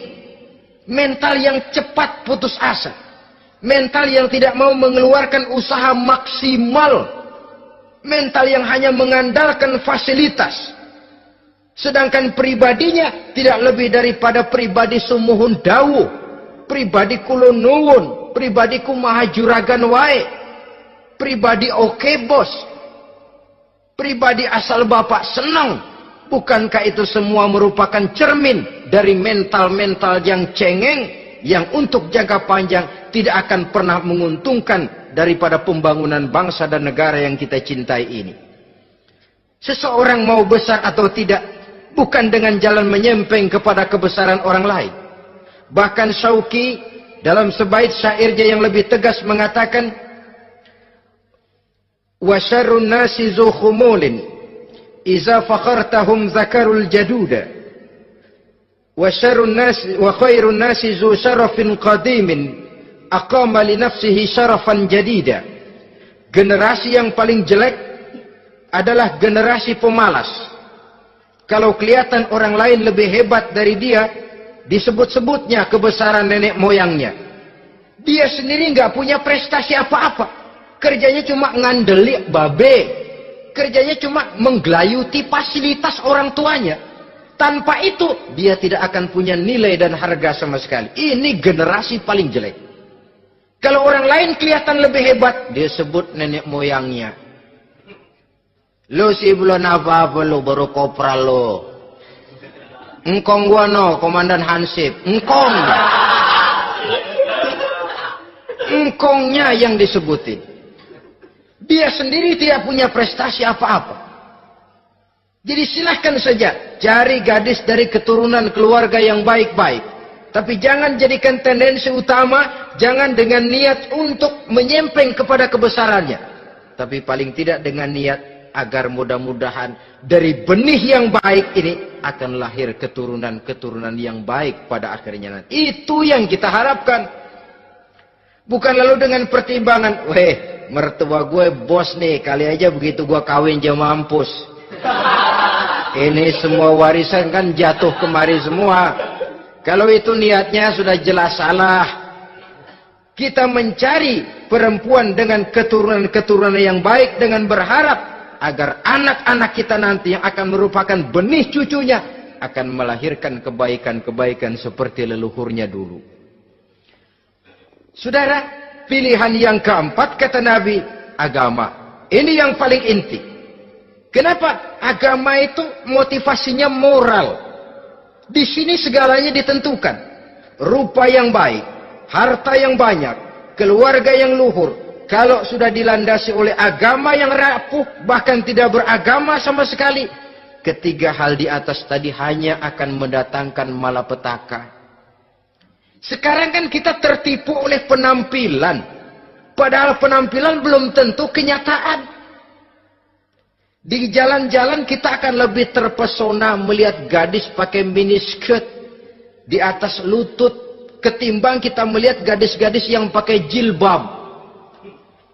Mental yang cepat putus asa. Mental yang tidak mau mengeluarkan usaha maksimal. Mental yang hanya mengandalkan fasilitas. Sedangkan pribadinya tidak lebih daripada pribadi sumuhun dawuh, pribadi kulo nuwun, pribadi kumaha juragan wae, pribadi oke bos. Pribadi asal bapak senang. Bukankah itu semua merupakan cermin dari mental-mental yang cengeng, yang untuk jangka panjang tidak akan pernah menguntungkan daripada pembangunan bangsa dan negara yang kita cintai ini. Seseorang mau besar atau tidak, bukan dengan jalan menyempeng kepada kebesaran orang lain. Bahkan Syauqi dalam sebaik syairnya yang lebih tegas mengatakan, wa syarrun nasi zu khumulin iza fakhartahum zakarul jaduda wa syarrun nasi wa khairun nasi zu syarafin qadimin aqama li nafsihi syarafan jadida. Generasi yang paling jelek adalah generasi pemalas. Kalau kelihatan orang lain lebih hebat dari dia, disebut-sebutnya kebesaran nenek moyangnya. Dia sendiri nggak punya prestasi apa-apa. Kerjanya cuma ngandeli babe. Kerjanya cuma menggelayuti fasilitas orang tuanya. Tanpa itu, dia tidak akan punya nilai dan harga sama sekali. Ini generasi paling jelek. Kalau orang lain kelihatan lebih hebat, dia sebut nenek moyangnya. Lu sih belum apa-apa lu, baru kopral lu. Engkong gua no, komandan Hansip. Engkong. Engkongnya yang disebutin. Dia sendiri tidak punya prestasi apa-apa. Jadi silahkan saja cari gadis dari keturunan keluarga yang baik-baik. Tapi jangan jadikan tendensi utama, jangan dengan niat untuk menyempeng kepada kebesarannya. Tapi paling tidak dengan niat agar mudah-mudahan dari benih yang baik ini akan lahir keturunan-keturunan yang baik pada akhirnya nanti. Itu yang kita harapkan. Bukan lalu dengan pertimbangan, weh, mertua gue bos nih, kali aja begitu gue kawin dia mampus. Ini semua warisan kan jatuh kemari semua. Kalau itu niatnya sudah jelas salah. Kita mencari perempuan dengan keturunan-keturunan yang baik dengan berharap agar anak-anak kita nanti yang akan merupakan benih cucunya akan melahirkan kebaikan-kebaikan seperti leluhurnya dulu. Saudara, pilihan yang keempat kata Nabi, agama. Ini yang paling inti. Kenapa? Agama itu motivasinya moral. Di sini segalanya ditentukan. Rupa yang baik, harta yang banyak, keluarga yang luhur. Kalau sudah dilandasi oleh agama yang rapuh, bahkan tidak beragama sama sekali, ketiga hal di atas tadi hanya akan mendatangkan malapetaka. Sekarang kan kita tertipu oleh penampilan. Padahal penampilan belum tentu kenyataan. Di jalan-jalan kita akan lebih terpesona melihat gadis pakai miniskirt di atas lutut ketimbang kita melihat gadis-gadis yang pakai jilbab.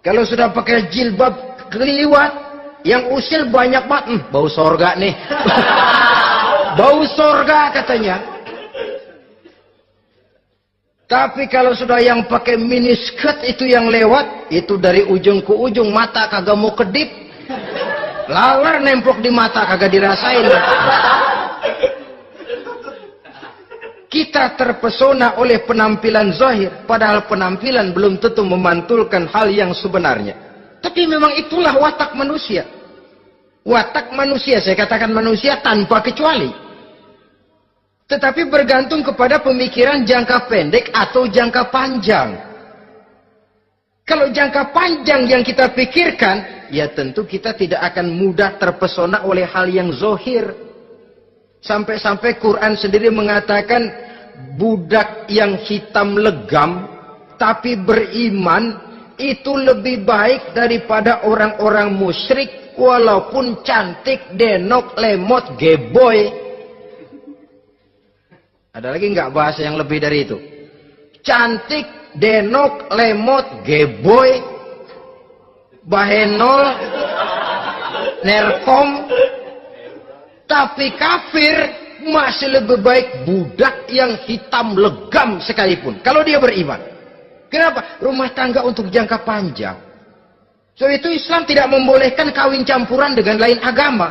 Kalau sudah pakai jilbab keliwat, yang usil banyak banget, bau sorga nih. Bau sorga katanya. Tapi kalau sudah yang pakai miniskirt itu yang lewat, itu dari ujung ke ujung mata kagak mau kedip. Laler nempok di mata kagak dirasain. Kita terpesona oleh penampilan zahir, padahal penampilan belum tentu memantulkan hal yang sebenarnya. Tapi memang itulah watak manusia. Watak manusia, saya katakan manusia tanpa kecuali. Tetapi bergantung kepada pemikiran jangka pendek atau jangka panjang. Kalau jangka panjang yang kita pikirkan, ya tentu kita tidak akan mudah terpesona oleh hal yang zohir. Sampai-sampai Quran sendiri mengatakan, budak yang hitam legam, tapi beriman, itu lebih baik daripada orang-orang musyrik, walaupun cantik, denok, lemot, geboy. Ada lagi nggak bahasa yang lebih dari itu? Cantik, denok, lemot, geboy, bahenol, nerkom, tapi kafir masih lebih baik budak yang hitam legam sekalipun. Kalau dia beriman. Kenapa? Rumah tangga untuk jangka panjang. So itu Islam tidak membolehkan kawin campuran dengan lain agama.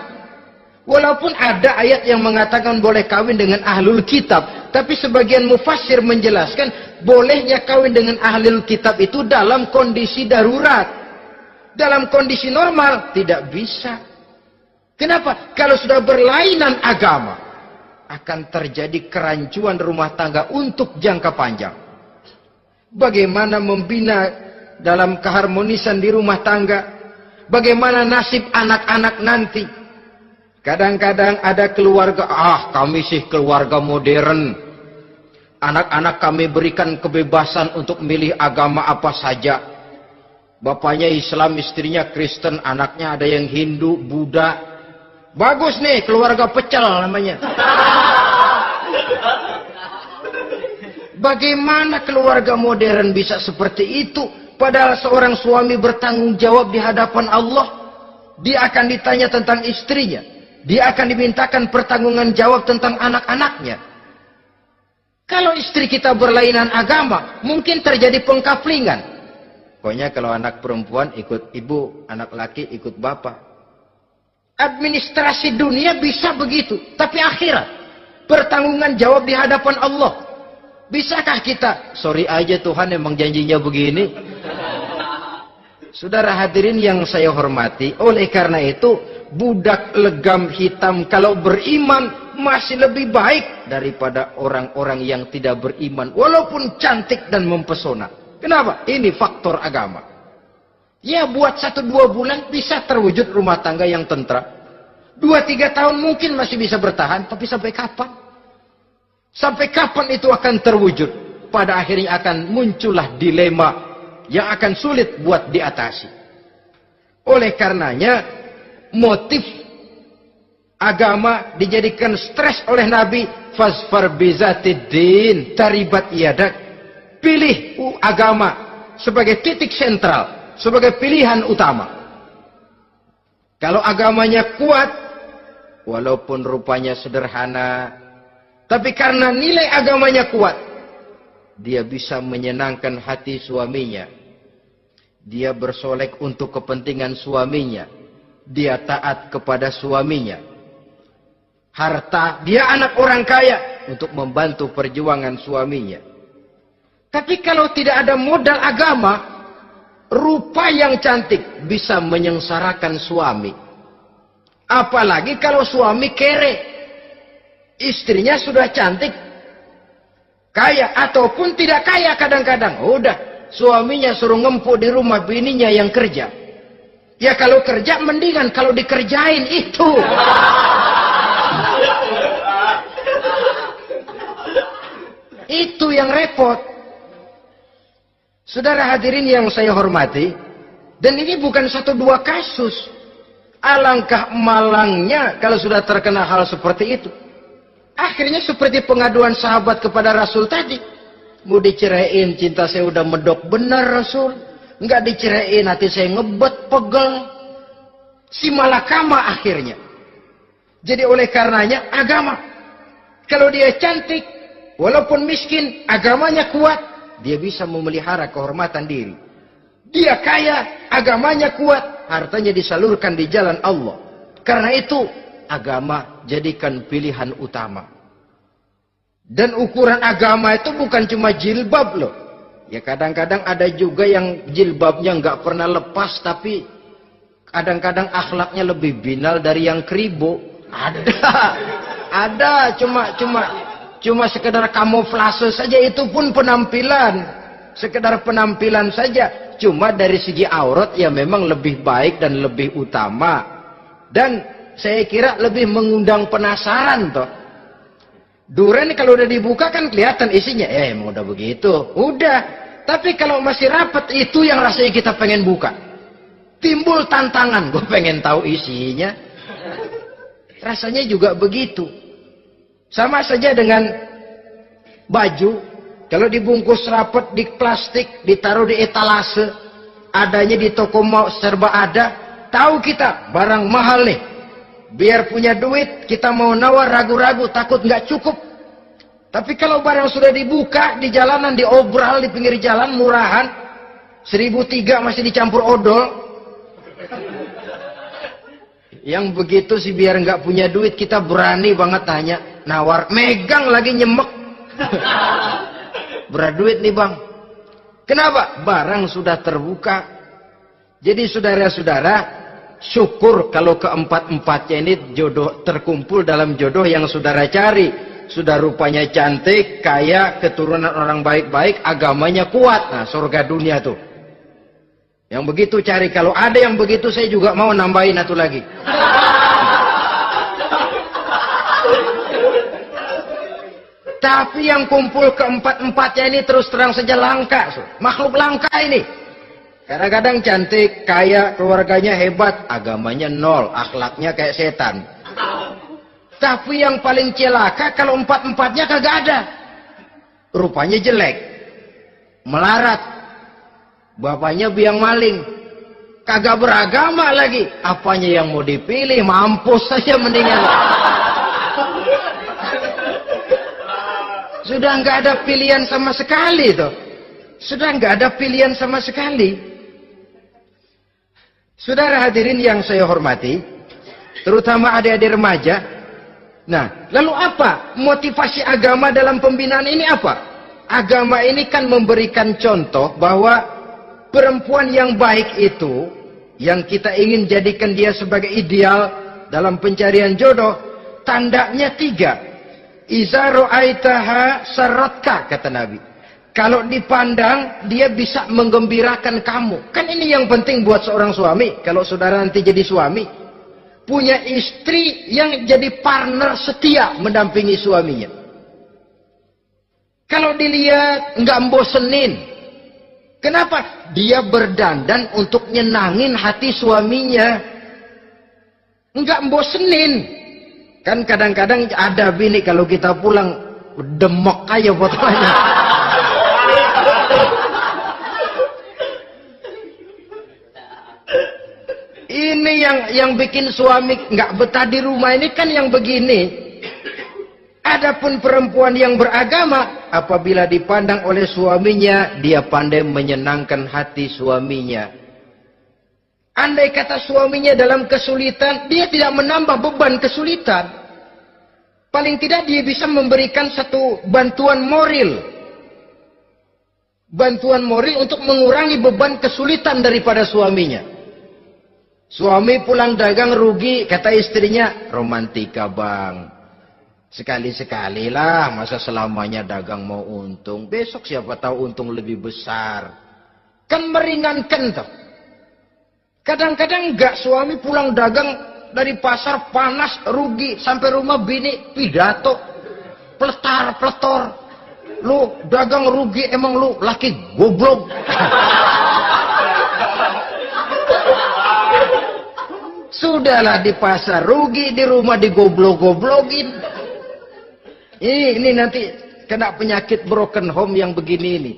Walaupun ada ayat yang mengatakan boleh kawin dengan ahlul kitab, tapi sebagian mufassir menjelaskan bolehnya kawin dengan ahlul kitab itu dalam kondisi darurat. Dalam kondisi normal tidak bisa. Kenapa? Kalau sudah berlainan agama, akan terjadi kerancuan rumah tangga untuk jangka panjang. Bagaimana membina dalam keharmonisan di rumah tangga? Bagaimana nasib anak-anak nanti? Kadang-kadang ada keluarga, kami sih keluarga modern. Anak-anak kami berikan kebebasan untuk milih agama apa saja. Bapaknya Islam, istrinya Kristen, anaknya ada yang Hindu, Buddha. Bagus nih, keluarga pecel namanya. Bagaimana keluarga modern bisa seperti itu? Padahal seorang suami bertanggung jawab di hadapan Allah. Dia akan ditanya tentang istrinya. Dia akan dimintakan pertanggungan jawab tentang anak-anaknya. Kalau istri kita berlainan agama, mungkin terjadi pengkaplingan. Pokoknya kalau anak perempuan ikut ibu, anak laki ikut bapak. Administrasi dunia bisa begitu, tapi akhirat, pertanggungan jawab di hadapan Allah. Bisakah kita? Sorry aja Tuhan, emang janjinya begini. Saudara hadirin yang saya hormati, oleh karena itu, budak legam hitam kalau beriman masih lebih baik daripada orang-orang yang tidak beriman walaupun cantik dan mempesona. Kenapa? Ini faktor agama. Ya buat 1-2 bulan bisa terwujud rumah tangga yang tentram. 2-3 tahun mungkin masih bisa bertahan, tapi sampai kapan? Sampai kapan itu akan terwujud? Pada akhirnya akan muncullah dilema yang akan sulit buat diatasi. Oleh karenanya motif agama dijadikan stres oleh Nabi. Fasfar bizatiddin taribat yadak. Pilih agama sebagai titik sentral, sebagai pilihan utama. Kalau agamanya kuat, walaupun rupanya sederhana, tapi karena nilai agamanya kuat, dia bisa menyenangkan hati suaminya. Dia bersolek untuk kepentingan suaminya. Dia taat kepada suaminya. Harta, dia anak orang kaya untuk membantu perjuangan suaminya. Tapi kalau tidak ada modal agama, rupa yang cantik bisa menyengsarakan suami. Apalagi kalau suami kere. Istrinya sudah cantik, kaya ataupun tidak kaya kadang-kadang. Udah, suaminya suruh ngempuk di rumah, bininya yang kerja. Ya kalau kerja mendingan kalau dikerjain itu. Itu yang repot. Saudara hadirin yang saya hormati, dan ini bukan satu dua kasus. Alangkah malangnya kalau sudah terkena hal seperti itu. Akhirnya seperti pengaduan sahabat kepada Rasul tadi. Mau diceraiin, cinta saya udah medok benar Rasul. Enggak diceraiin, hati saya ngebet, pegel. Si malakama akhirnya. Jadi oleh karenanya agama. Kalau dia cantik, walaupun miskin, agamanya kuat. Dia bisa memelihara kehormatan diri. Dia kaya, agamanya kuat, hartanya disalurkan di jalan Allah. Karena itu, agama jadikan pilihan utama. Dan ukuran agama itu bukan cuma jilbab loh. Ya kadang-kadang ada juga yang jilbabnya nggak pernah lepas, tapi kadang-kadang akhlaknya lebih binal dari yang kribo. Ada, cuma sekedar kamuflase saja, itu pun penampilan. Sekedar penampilan saja. Cuma dari segi aurat ya memang lebih baik dan lebih utama. Dan saya kira lebih mengundang penasaran toh. Duren kalau udah dibuka kan kelihatan isinya. Emang udah begitu. Udah. Tapi kalau masih rapat, itu yang rasanya kita pengen buka. Timbul tantangan, gue pengen tahu isinya. Rasanya juga begitu. Sama saja dengan baju, kalau dibungkus rapat di plastik, ditaruh di etalase, adanya di toko mau serba ada, tahu kita barang mahal nih. Biar punya duit, kita mau nawar ragu-ragu, takut nggak cukup. Tapi kalau barang sudah dibuka di jalanan, diobral di pinggir jalan, murahan, 1.003 masih dicampur odol. Yang begitu sih biar nggak punya duit, kita berani banget tanya, nawar, megang lagi nyemek. Berat duit nih bang. Kenapa? Barang sudah terbuka. Jadi saudara-saudara, syukur kalau keempat-empatnya ini jodoh terkumpul dalam jodoh yang saudara cari. Sudah rupanya cantik, kaya, keturunan orang baik-baik, agamanya kuat. Nah, surga dunia tuh. Yang begitu cari. Kalau ada yang begitu, saya juga mau nambahin satu lagi. Tapi yang kumpul keempat-empatnya ini terus terang saja langka. Makhluk langka ini. Kadang-kadang cantik, kaya, keluarganya hebat, agamanya nol, akhlaknya kayak setan. Tapi yang paling celaka kalau empat-empatnya kagak ada. Rupanya jelek. Melarat. Bapaknya biang maling. Kagak beragama lagi. Apanya yang mau dipilih? Mampus saja mendingan. Sudah nggak ada pilihan sama sekali tuh. Sudah nggak ada pilihan sama sekali. Saudara hadirin yang saya hormati, terutama adik-adik remaja. Nah, lalu apa motivasi agama dalam pembinaan ini apa? Agama ini kan memberikan contoh bahwa perempuan yang baik itu, yang kita ingin jadikan dia sebagai ideal dalam pencarian jodoh, tandanya 3. Iza ra'aitaha saratka, kata Nabi. Kalau dipandang, dia bisa menggembirakan kamu. Kan ini yang penting buat seorang suami. Kalau saudara nanti jadi suami, punya istri yang jadi partner setia mendampingi suaminya. Kalau dilihat, nggak bosenin. Kenapa? Dia berdandan untuk nyenangin hati suaminya. Nggak bosenin. Kan kadang-kadang ada bini kalau kita pulang demok aja fotonya. Ini yang bikin suami nggak betah di rumah ini kan yang begini. Adapun perempuan yang beragama, apabila dipandang oleh suaminya, dia pandai menyenangkan hati suaminya. Andai kata suaminya dalam kesulitan, dia tidak menambah beban kesulitan. Paling tidak dia bisa memberikan satu bantuan moral. Bantuan moral untuk mengurangi beban kesulitan daripada suaminya. Suami pulang dagang rugi, kata istrinya, romantika bang. Sekali-sekali lah, masa selamanya dagang mau untung. Besok siapa tahu untung lebih besar. Kan meringankan tuh. Kadang-kadang enggak, suami pulang dagang dari pasar panas, rugi. Sampai rumah bini pidato. Peletar-peletor. Lu dagang rugi, emang lu laki goblok. Sudahlah di pasar rugi, di rumah digoblok-goblokin. Ini nanti kena penyakit broken home yang begini ini.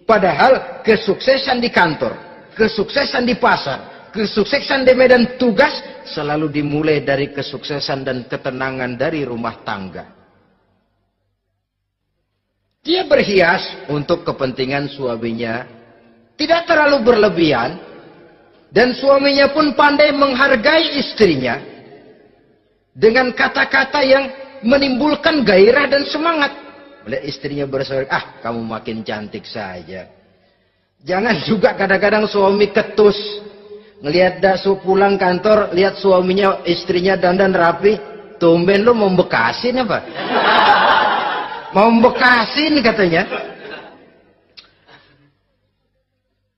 Padahal kesuksesan di kantor, kesuksesan di pasar, kesuksesan di medan tugas selalu dimulai dari kesuksesan dan ketenangan dari rumah tangga. Dia berhias untuk kepentingan suaminya, tidak terlalu berlebihan, dan suaminya pun pandai menghargai istrinya dengan kata-kata yang menimbulkan gairah dan semangat. Oleh istrinya bersorak, kamu makin cantik saja. Jangan juga kadang-kadang suami ketus. Ngelihat daksu pulang kantor, lihat suaminya, istrinya dandan rapi. Tumben lu mau bekasin apa? Mau bekasin katanya.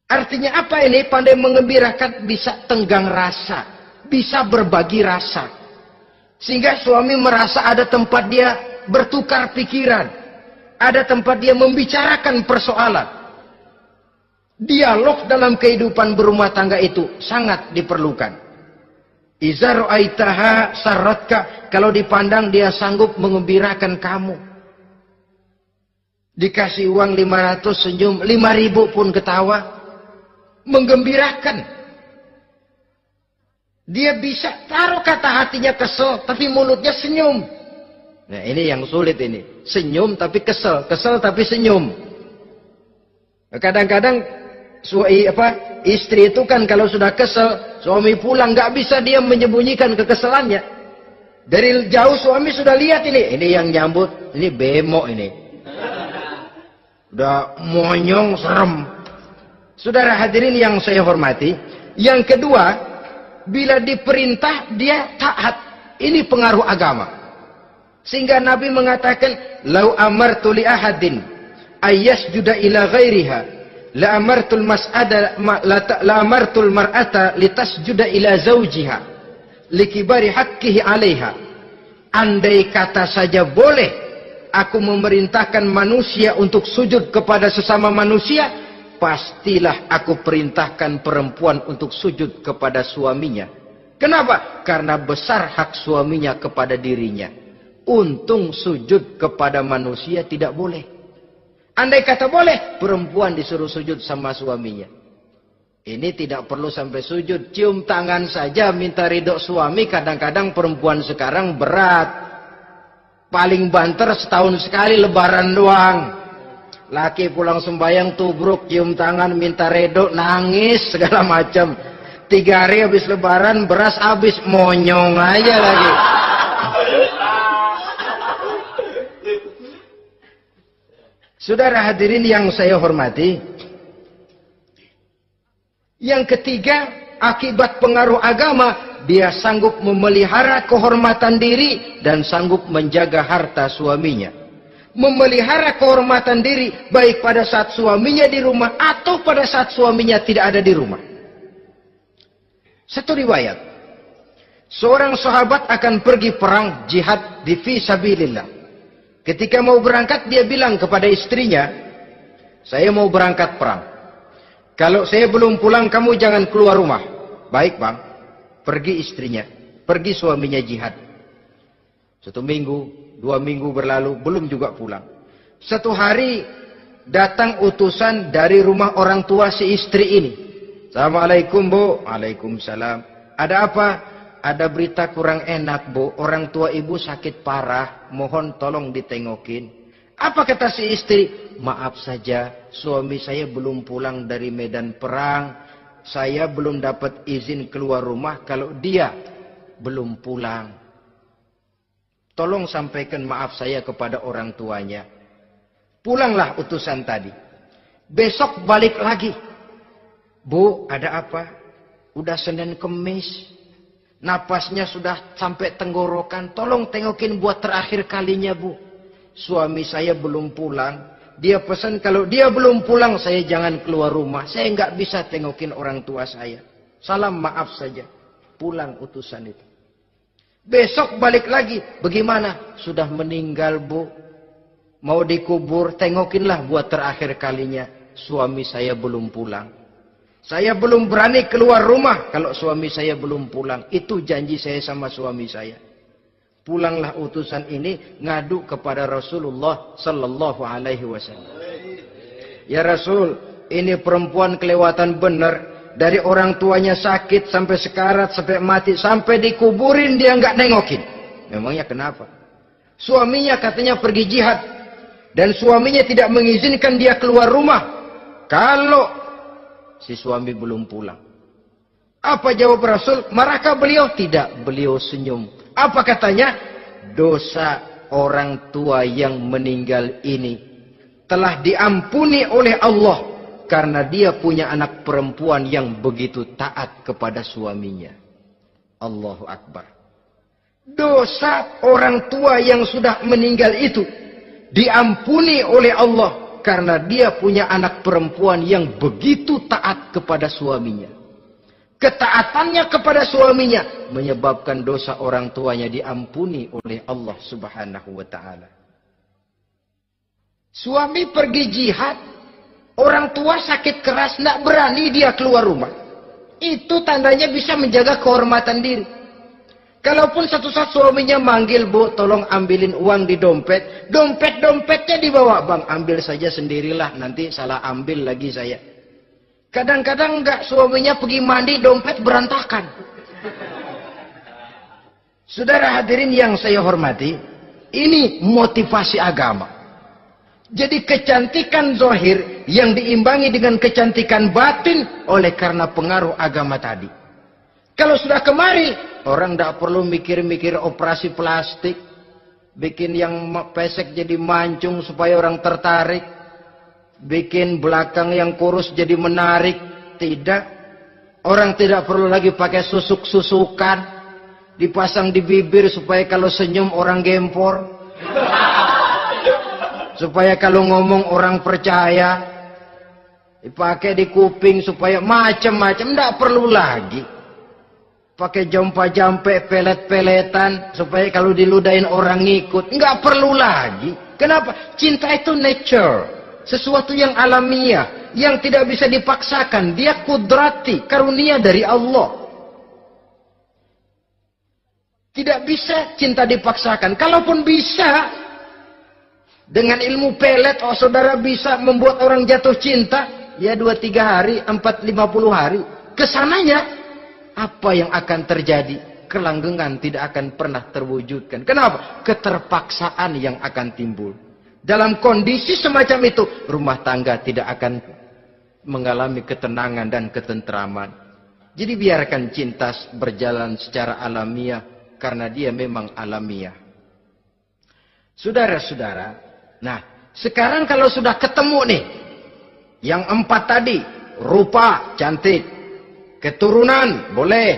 Artinya apa ini? Pandai mengembirakan, bisa tenggang rasa. Bisa berbagi rasa. Sehingga suami merasa ada tempat dia bertukar pikiran. Ada tempat dia membicarakan persoalan. Dialog dalam kehidupan berumah tangga itu sangat diperlukan. Iza ra'aitaha sarratka, kalau dipandang dia sanggup mengembirakan kamu. Dikasih uang 500 senyum, 5.000 pun ketawa. Menggembirakan. Dia bisa taruh kata hatinya kesel, tapi mulutnya senyum. Nah ini yang sulit ini. Senyum tapi kesel, kesel tapi senyum. Kadang-kadang istri itu kan kalau sudah kesel, suami pulang nggak bisa dia menyembunyikan kekesalannya. Dari jauh suami sudah lihat ini yang nyambut, ini bemo ini. Udah monyong serem. Saudara hadirin yang saya hormati, yang kedua, bila diperintah dia taat. Ini pengaruh agama. Sehingga Nabi mengatakan, "Lau amartu li ahadin ayyasjuda ila ghairiha, la amartul mar'ata litasjuda ila zawjiha likibari haqqihi 'alaiha." Andai kata saja boleh aku memerintahkan manusia untuk sujud kepada sesama manusia, pastilah aku perintahkan perempuan untuk sujud kepada suaminya. Kenapa? Karena besar hak suaminya kepada dirinya. Untung sujud kepada manusia tidak boleh. Andai kata boleh, perempuan disuruh sujud sama suaminya. Ini tidak perlu sampai sujud. Cium tangan saja minta ridho suami. Kadang-kadang perempuan sekarang berat. Paling banter setahun sekali lebaran doang. Laki pulang sembahyang tubruk, cium tangan, minta redo, nangis, segala macam. 3 hari habis lebaran, beras habis, monyong aja lagi. Saudara hadirin yang saya hormati. Yang ketiga, akibat pengaruh agama, dia sanggup memelihara kehormatan diri dan sanggup menjaga harta suaminya. Memelihara kehormatan diri baik pada saat suaminya di rumah atau pada saat suaminya tidak ada di rumah. Satu riwayat, seorang sahabat akan pergi perang jihad di fi sabilillah. Ketika mau berangkat dia bilang kepada istrinya, "Saya mau berangkat perang. Kalau saya belum pulang kamu jangan keluar rumah." "Baik bang." Pergi istrinya, pergi suaminya jihad. 1 minggu, 2 minggu berlalu, belum juga pulang. 1 hari datang utusan dari rumah orang tua si istri ini. "Assalamualaikum bu." "Waalaikumsalam." "Ada apa?" ada berita kurang enak, Bu. Orang tua ibu sakit parah, mohon tolong ditengokin. Apa kata si istri? Maaf saja, suami saya belum pulang dari medan perang. Saya belum dapat izin keluar rumah kalau dia belum pulang. Tolong sampaikan maaf saya kepada orang tuanya. Pulanglah utusan tadi. Besok balik lagi. Bu, ada apa? Udah Senin Kemis. Napasnya sudah sampai tenggorokan. Tolong tengokin buat terakhir kalinya, Bu. Suami saya belum pulang. Dia pesan kalau dia belum pulang, saya jangan keluar rumah. Saya nggak bisa tengokin orang tua saya. Salam maaf saja. Pulang utusan itu. Besok balik lagi. Bagaimana? Sudah meninggal, Bu. Mau dikubur, tengokinlah buat terakhir kalinya. Suami saya belum pulang. Saya belum berani keluar rumah kalau suami saya belum pulang. Itu janji saya sama suami saya. Pulanglah utusan ini ngadu kepada Rasulullah sallallahu alaihi wasallam. Ya Rasul, ini perempuan kelewatan benar. Dari orang tuanya sakit sampai sekarat, sampai mati, sampai dikuburin dia nggak nengokin. Memangnya kenapa? Suaminya katanya pergi jihad. Dan suaminya tidak mengizinkan dia keluar rumah kalau si suami belum pulang. Apa jawab Rasul? Marahkah beliau? Tidak, beliau senyum. Apa katanya? Dosa orang tua yang meninggal ini telah diampuni oleh Allah karena dia punya anak perempuan yang begitu taat kepada suaminya. Allahu Akbar. Dosa orang tua yang sudah meninggal itu diampuni oleh Allah karena dia punya anak perempuan yang begitu taat kepada suaminya. Ketaatannya kepada suaminya menyebabkan dosa orang tuanya diampuni oleh Allah Subhanahu wa taala. Suami pergi jihad, orang tua sakit keras, tidak berani dia keluar rumah. Itu tandanya bisa menjaga kehormatan diri. Kalaupun satu saat suaminya manggil, Bu, tolong ambilin uang di dompet. Dompetnya dibawa, Bang, ambil saja sendirilah, nanti salah ambil lagi saya. Kadang-kadang enggak, suaminya pergi mandi, dompet berantakan. Saudara hadirin yang saya hormati, ini motivasi agama. Jadi kecantikan zahir yang diimbangi dengan kecantikan batin oleh karena pengaruh agama tadi. Kalau sudah kemari, orang tidak perlu mikir-mikir operasi plastik. Bikin yang pesek jadi mancung supaya orang tertarik. Bikin belakang yang kurus jadi menarik. Tidak. Orang tidak perlu lagi pakai susuk-susukan. Dipasang di bibir supaya kalau senyum orang gempor. Supaya kalau ngomong orang percaya. Dipakai di kuping supaya macam-macam. Tidak perlu lagi. Pakai jompa-jampe, pelet-peletan supaya kalau diludahin orang ngikut. Enggak perlu lagi. Kenapa? Cinta itu nature, sesuatu yang alamiah, yang tidak bisa dipaksakan. Dia kudrati, karunia dari Allah. Tidak bisa cinta dipaksakan. Kalaupun bisa, dengan ilmu pelet, oh saudara bisa membuat orang jatuh cinta, ya 2-3 hari, 4-50 hari. Kesananya apa yang akan terjadi? Kelanggengan tidak akan pernah terwujudkan. Kenapa? Keterpaksaan yang akan timbul. Dalam kondisi semacam itu, rumah tangga tidak akan mengalami ketenangan dan ketentraman. Jadi biarkan cinta berjalan secara alamiah, karena dia memang alamiah. Saudara-saudara, nah sekarang kalau sudah ketemu nih, yang 4 tadi, rupa cantik, keturunan boleh,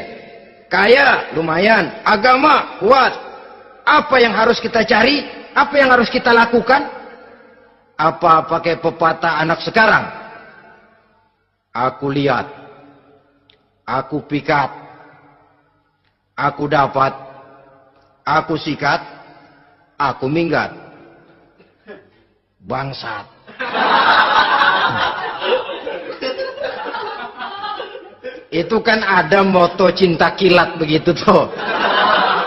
kaya lumayan, agama kuat. Apa yang harus kita cari? Apa yang harus kita lakukan? Apa pakai pepatah anak sekarang? Aku lihat, aku pikat, aku dapat, aku sikat, aku minggat. Bangsat. Itu kan ada moto cinta kilat begitu tuh.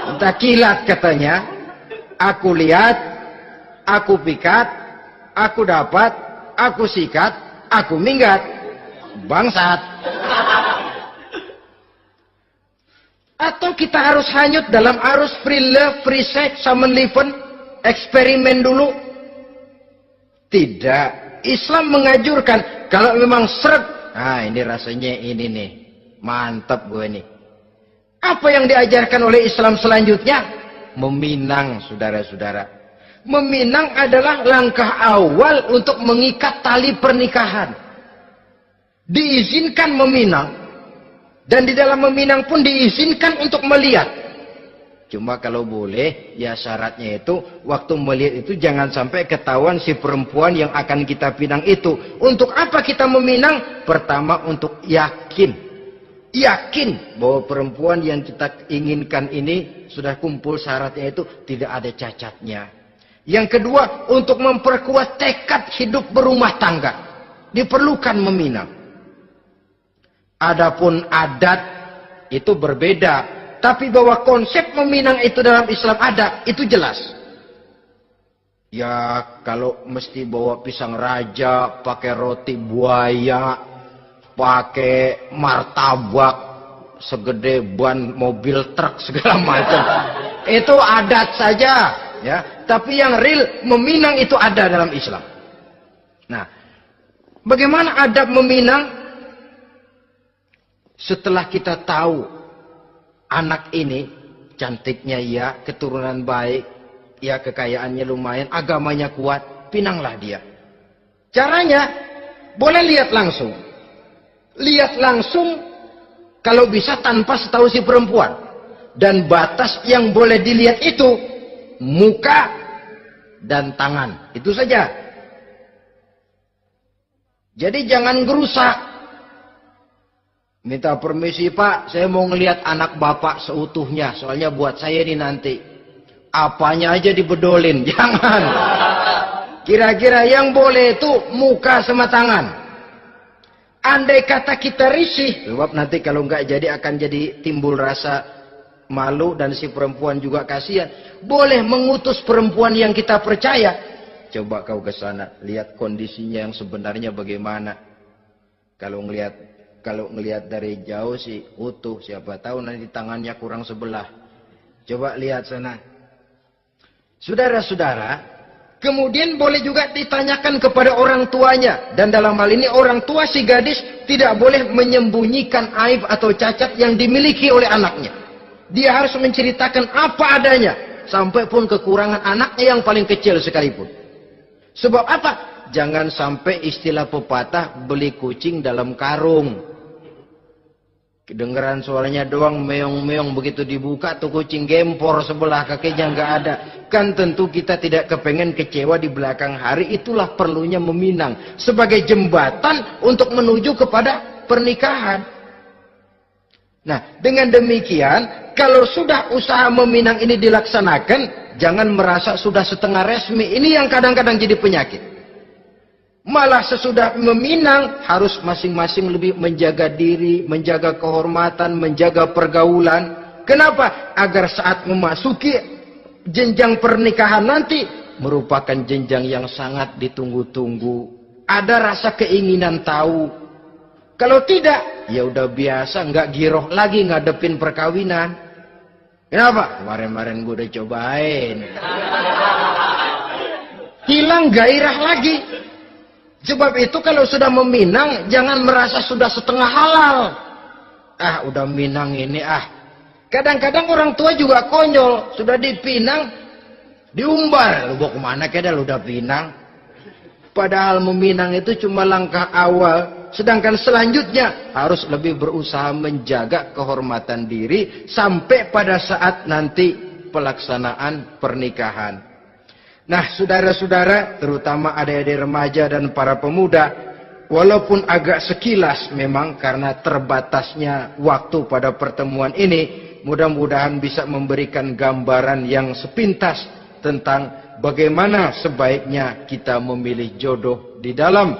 Cinta kilat katanya. Aku lihat, aku pikat, aku dapat, aku sikat, aku minggat. Bangsat. Atau kita harus hanyut dalam arus free love, free sex, summon living, eksperimen dulu? Tidak. Islam menganjurkan kalau memang seret, ini rasanya ini nih, mantap gue nih. Apa yang diajarkan oleh Islam selanjutnya? Meminang, saudara-saudara. Meminang adalah langkah awal untuk mengikat tali pernikahan. Diizinkan meminang. Dan di dalam meminang pun diizinkan untuk melihat. Cuma kalau boleh, ya syaratnya itu, waktu melihat itu jangan sampai ketahuan si perempuan yang akan kita pinang itu. Untuk apa kita meminang? Pertama, untuk yakin. Yakin bahwa perempuan yang kita inginkan ini sudah kumpul syaratnya itu, tidak ada cacatnya. Yang kedua, untuk memperkuat tekad hidup berumah tangga. Diperlukan meminang. Adapun adat itu berbeda. Tapi bahwa konsep meminang itu dalam Islam ada, itu jelas. Ya kalau mesti bawa pisang raja, pakai roti buaya, pakai martabak segede ban mobil truk segala macam. Itu adat saja, ya. Tapi yang real meminang itu ada dalam Islam. Nah, bagaimana adab meminang? Setelah kita tahu anak ini cantiknya ya, keturunan baik, ya kekayaannya lumayan, agamanya kuat, pinanglah dia. Caranya boleh lihat langsung. Lihat langsung kalau bisa tanpa setahu si perempuan. Dan batas yang boleh dilihat itu muka dan tangan. Itu saja. Jadi jangan gerusak. Minta permisi Pak, saya mau ngelihat anak bapak seutuhnya. Soalnya buat saya ini nanti. Apanya aja dibedolin, jangan. Kira-kira yang boleh itu muka sama tangan. Andai kata kita risih, sebab nanti kalau nggak jadi akan jadi timbul rasa malu dan si perempuan juga kasihan. Boleh mengutus perempuan yang kita percaya. Coba kau ke sana, lihat kondisinya yang sebenarnya bagaimana. Kalau ngelihat dari jauh sih utuh, siapa tahu nanti tangannya kurang sebelah. Coba lihat sana. Saudara-saudara, kemudian boleh juga ditanyakan kepada orang tuanya. Dan dalam hal ini orang tua si gadis tidak boleh menyembunyikan aib atau cacat yang dimiliki oleh anaknya. Dia harus menceritakan apa adanya. Sampai pun kekurangan anaknya yang paling kecil sekalipun. Sebab apa? Jangan sampai istilah pepatah beli kucing dalam karung. Kedengeran suaranya doang meong-meong, begitu dibuka tuh kucing gempor sebelah kakinya nggak ada. Kan tentu kita tidak kepengen kecewa di belakang hari. Itulah perlunya meminang sebagai jembatan untuk menuju kepada pernikahan. Nah, dengan demikian kalau sudah usaha meminang ini dilaksanakan, jangan merasa sudah setengah resmi. Ini yang kadang-kadang jadi penyakit. Malah sesudah meminang harus masing-masing lebih menjaga diri, menjaga kehormatan, menjaga pergaulan. Kenapa? Agar saat memasuki jenjang pernikahan nanti merupakan jenjang yang sangat ditunggu-tunggu. Ada rasa keinginan tahu. Kalau tidak, ya udah biasa, nggak giroh lagi ngadepin perkawinan. Kenapa? Kemarin-kemarin gue udah cobain. Hilang gairah lagi. Sebab itu kalau sudah meminang, jangan merasa sudah setengah halal. Udah minang ini Kadang-kadang orang tua juga konyol. Sudah dipinang, diumbar. Lu mau kemana keda lu udah pinang? Padahal meminang itu cuma langkah awal. Sedangkan selanjutnya harus lebih berusaha menjaga kehormatan diri. Sampai pada saat nanti pelaksanaan pernikahan. Nah, saudara-saudara, terutama adik-adik remaja dan para pemuda, walaupun agak sekilas memang karena terbatasnya waktu pada pertemuan ini, mudah-mudahan bisa memberikan gambaran yang sepintas tentang bagaimana sebaiknya kita memilih jodoh di dalam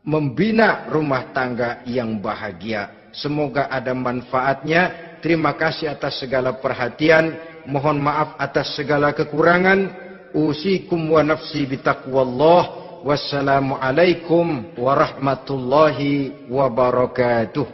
membina rumah tangga yang bahagia. Semoga ada manfaatnya. Terima kasih atas segala perhatian. Mohon maaf atas segala kekurangan. Usikum wa nafsi bitaqwallah. Wassalamualaikum warahmatullahi wabarakatuh.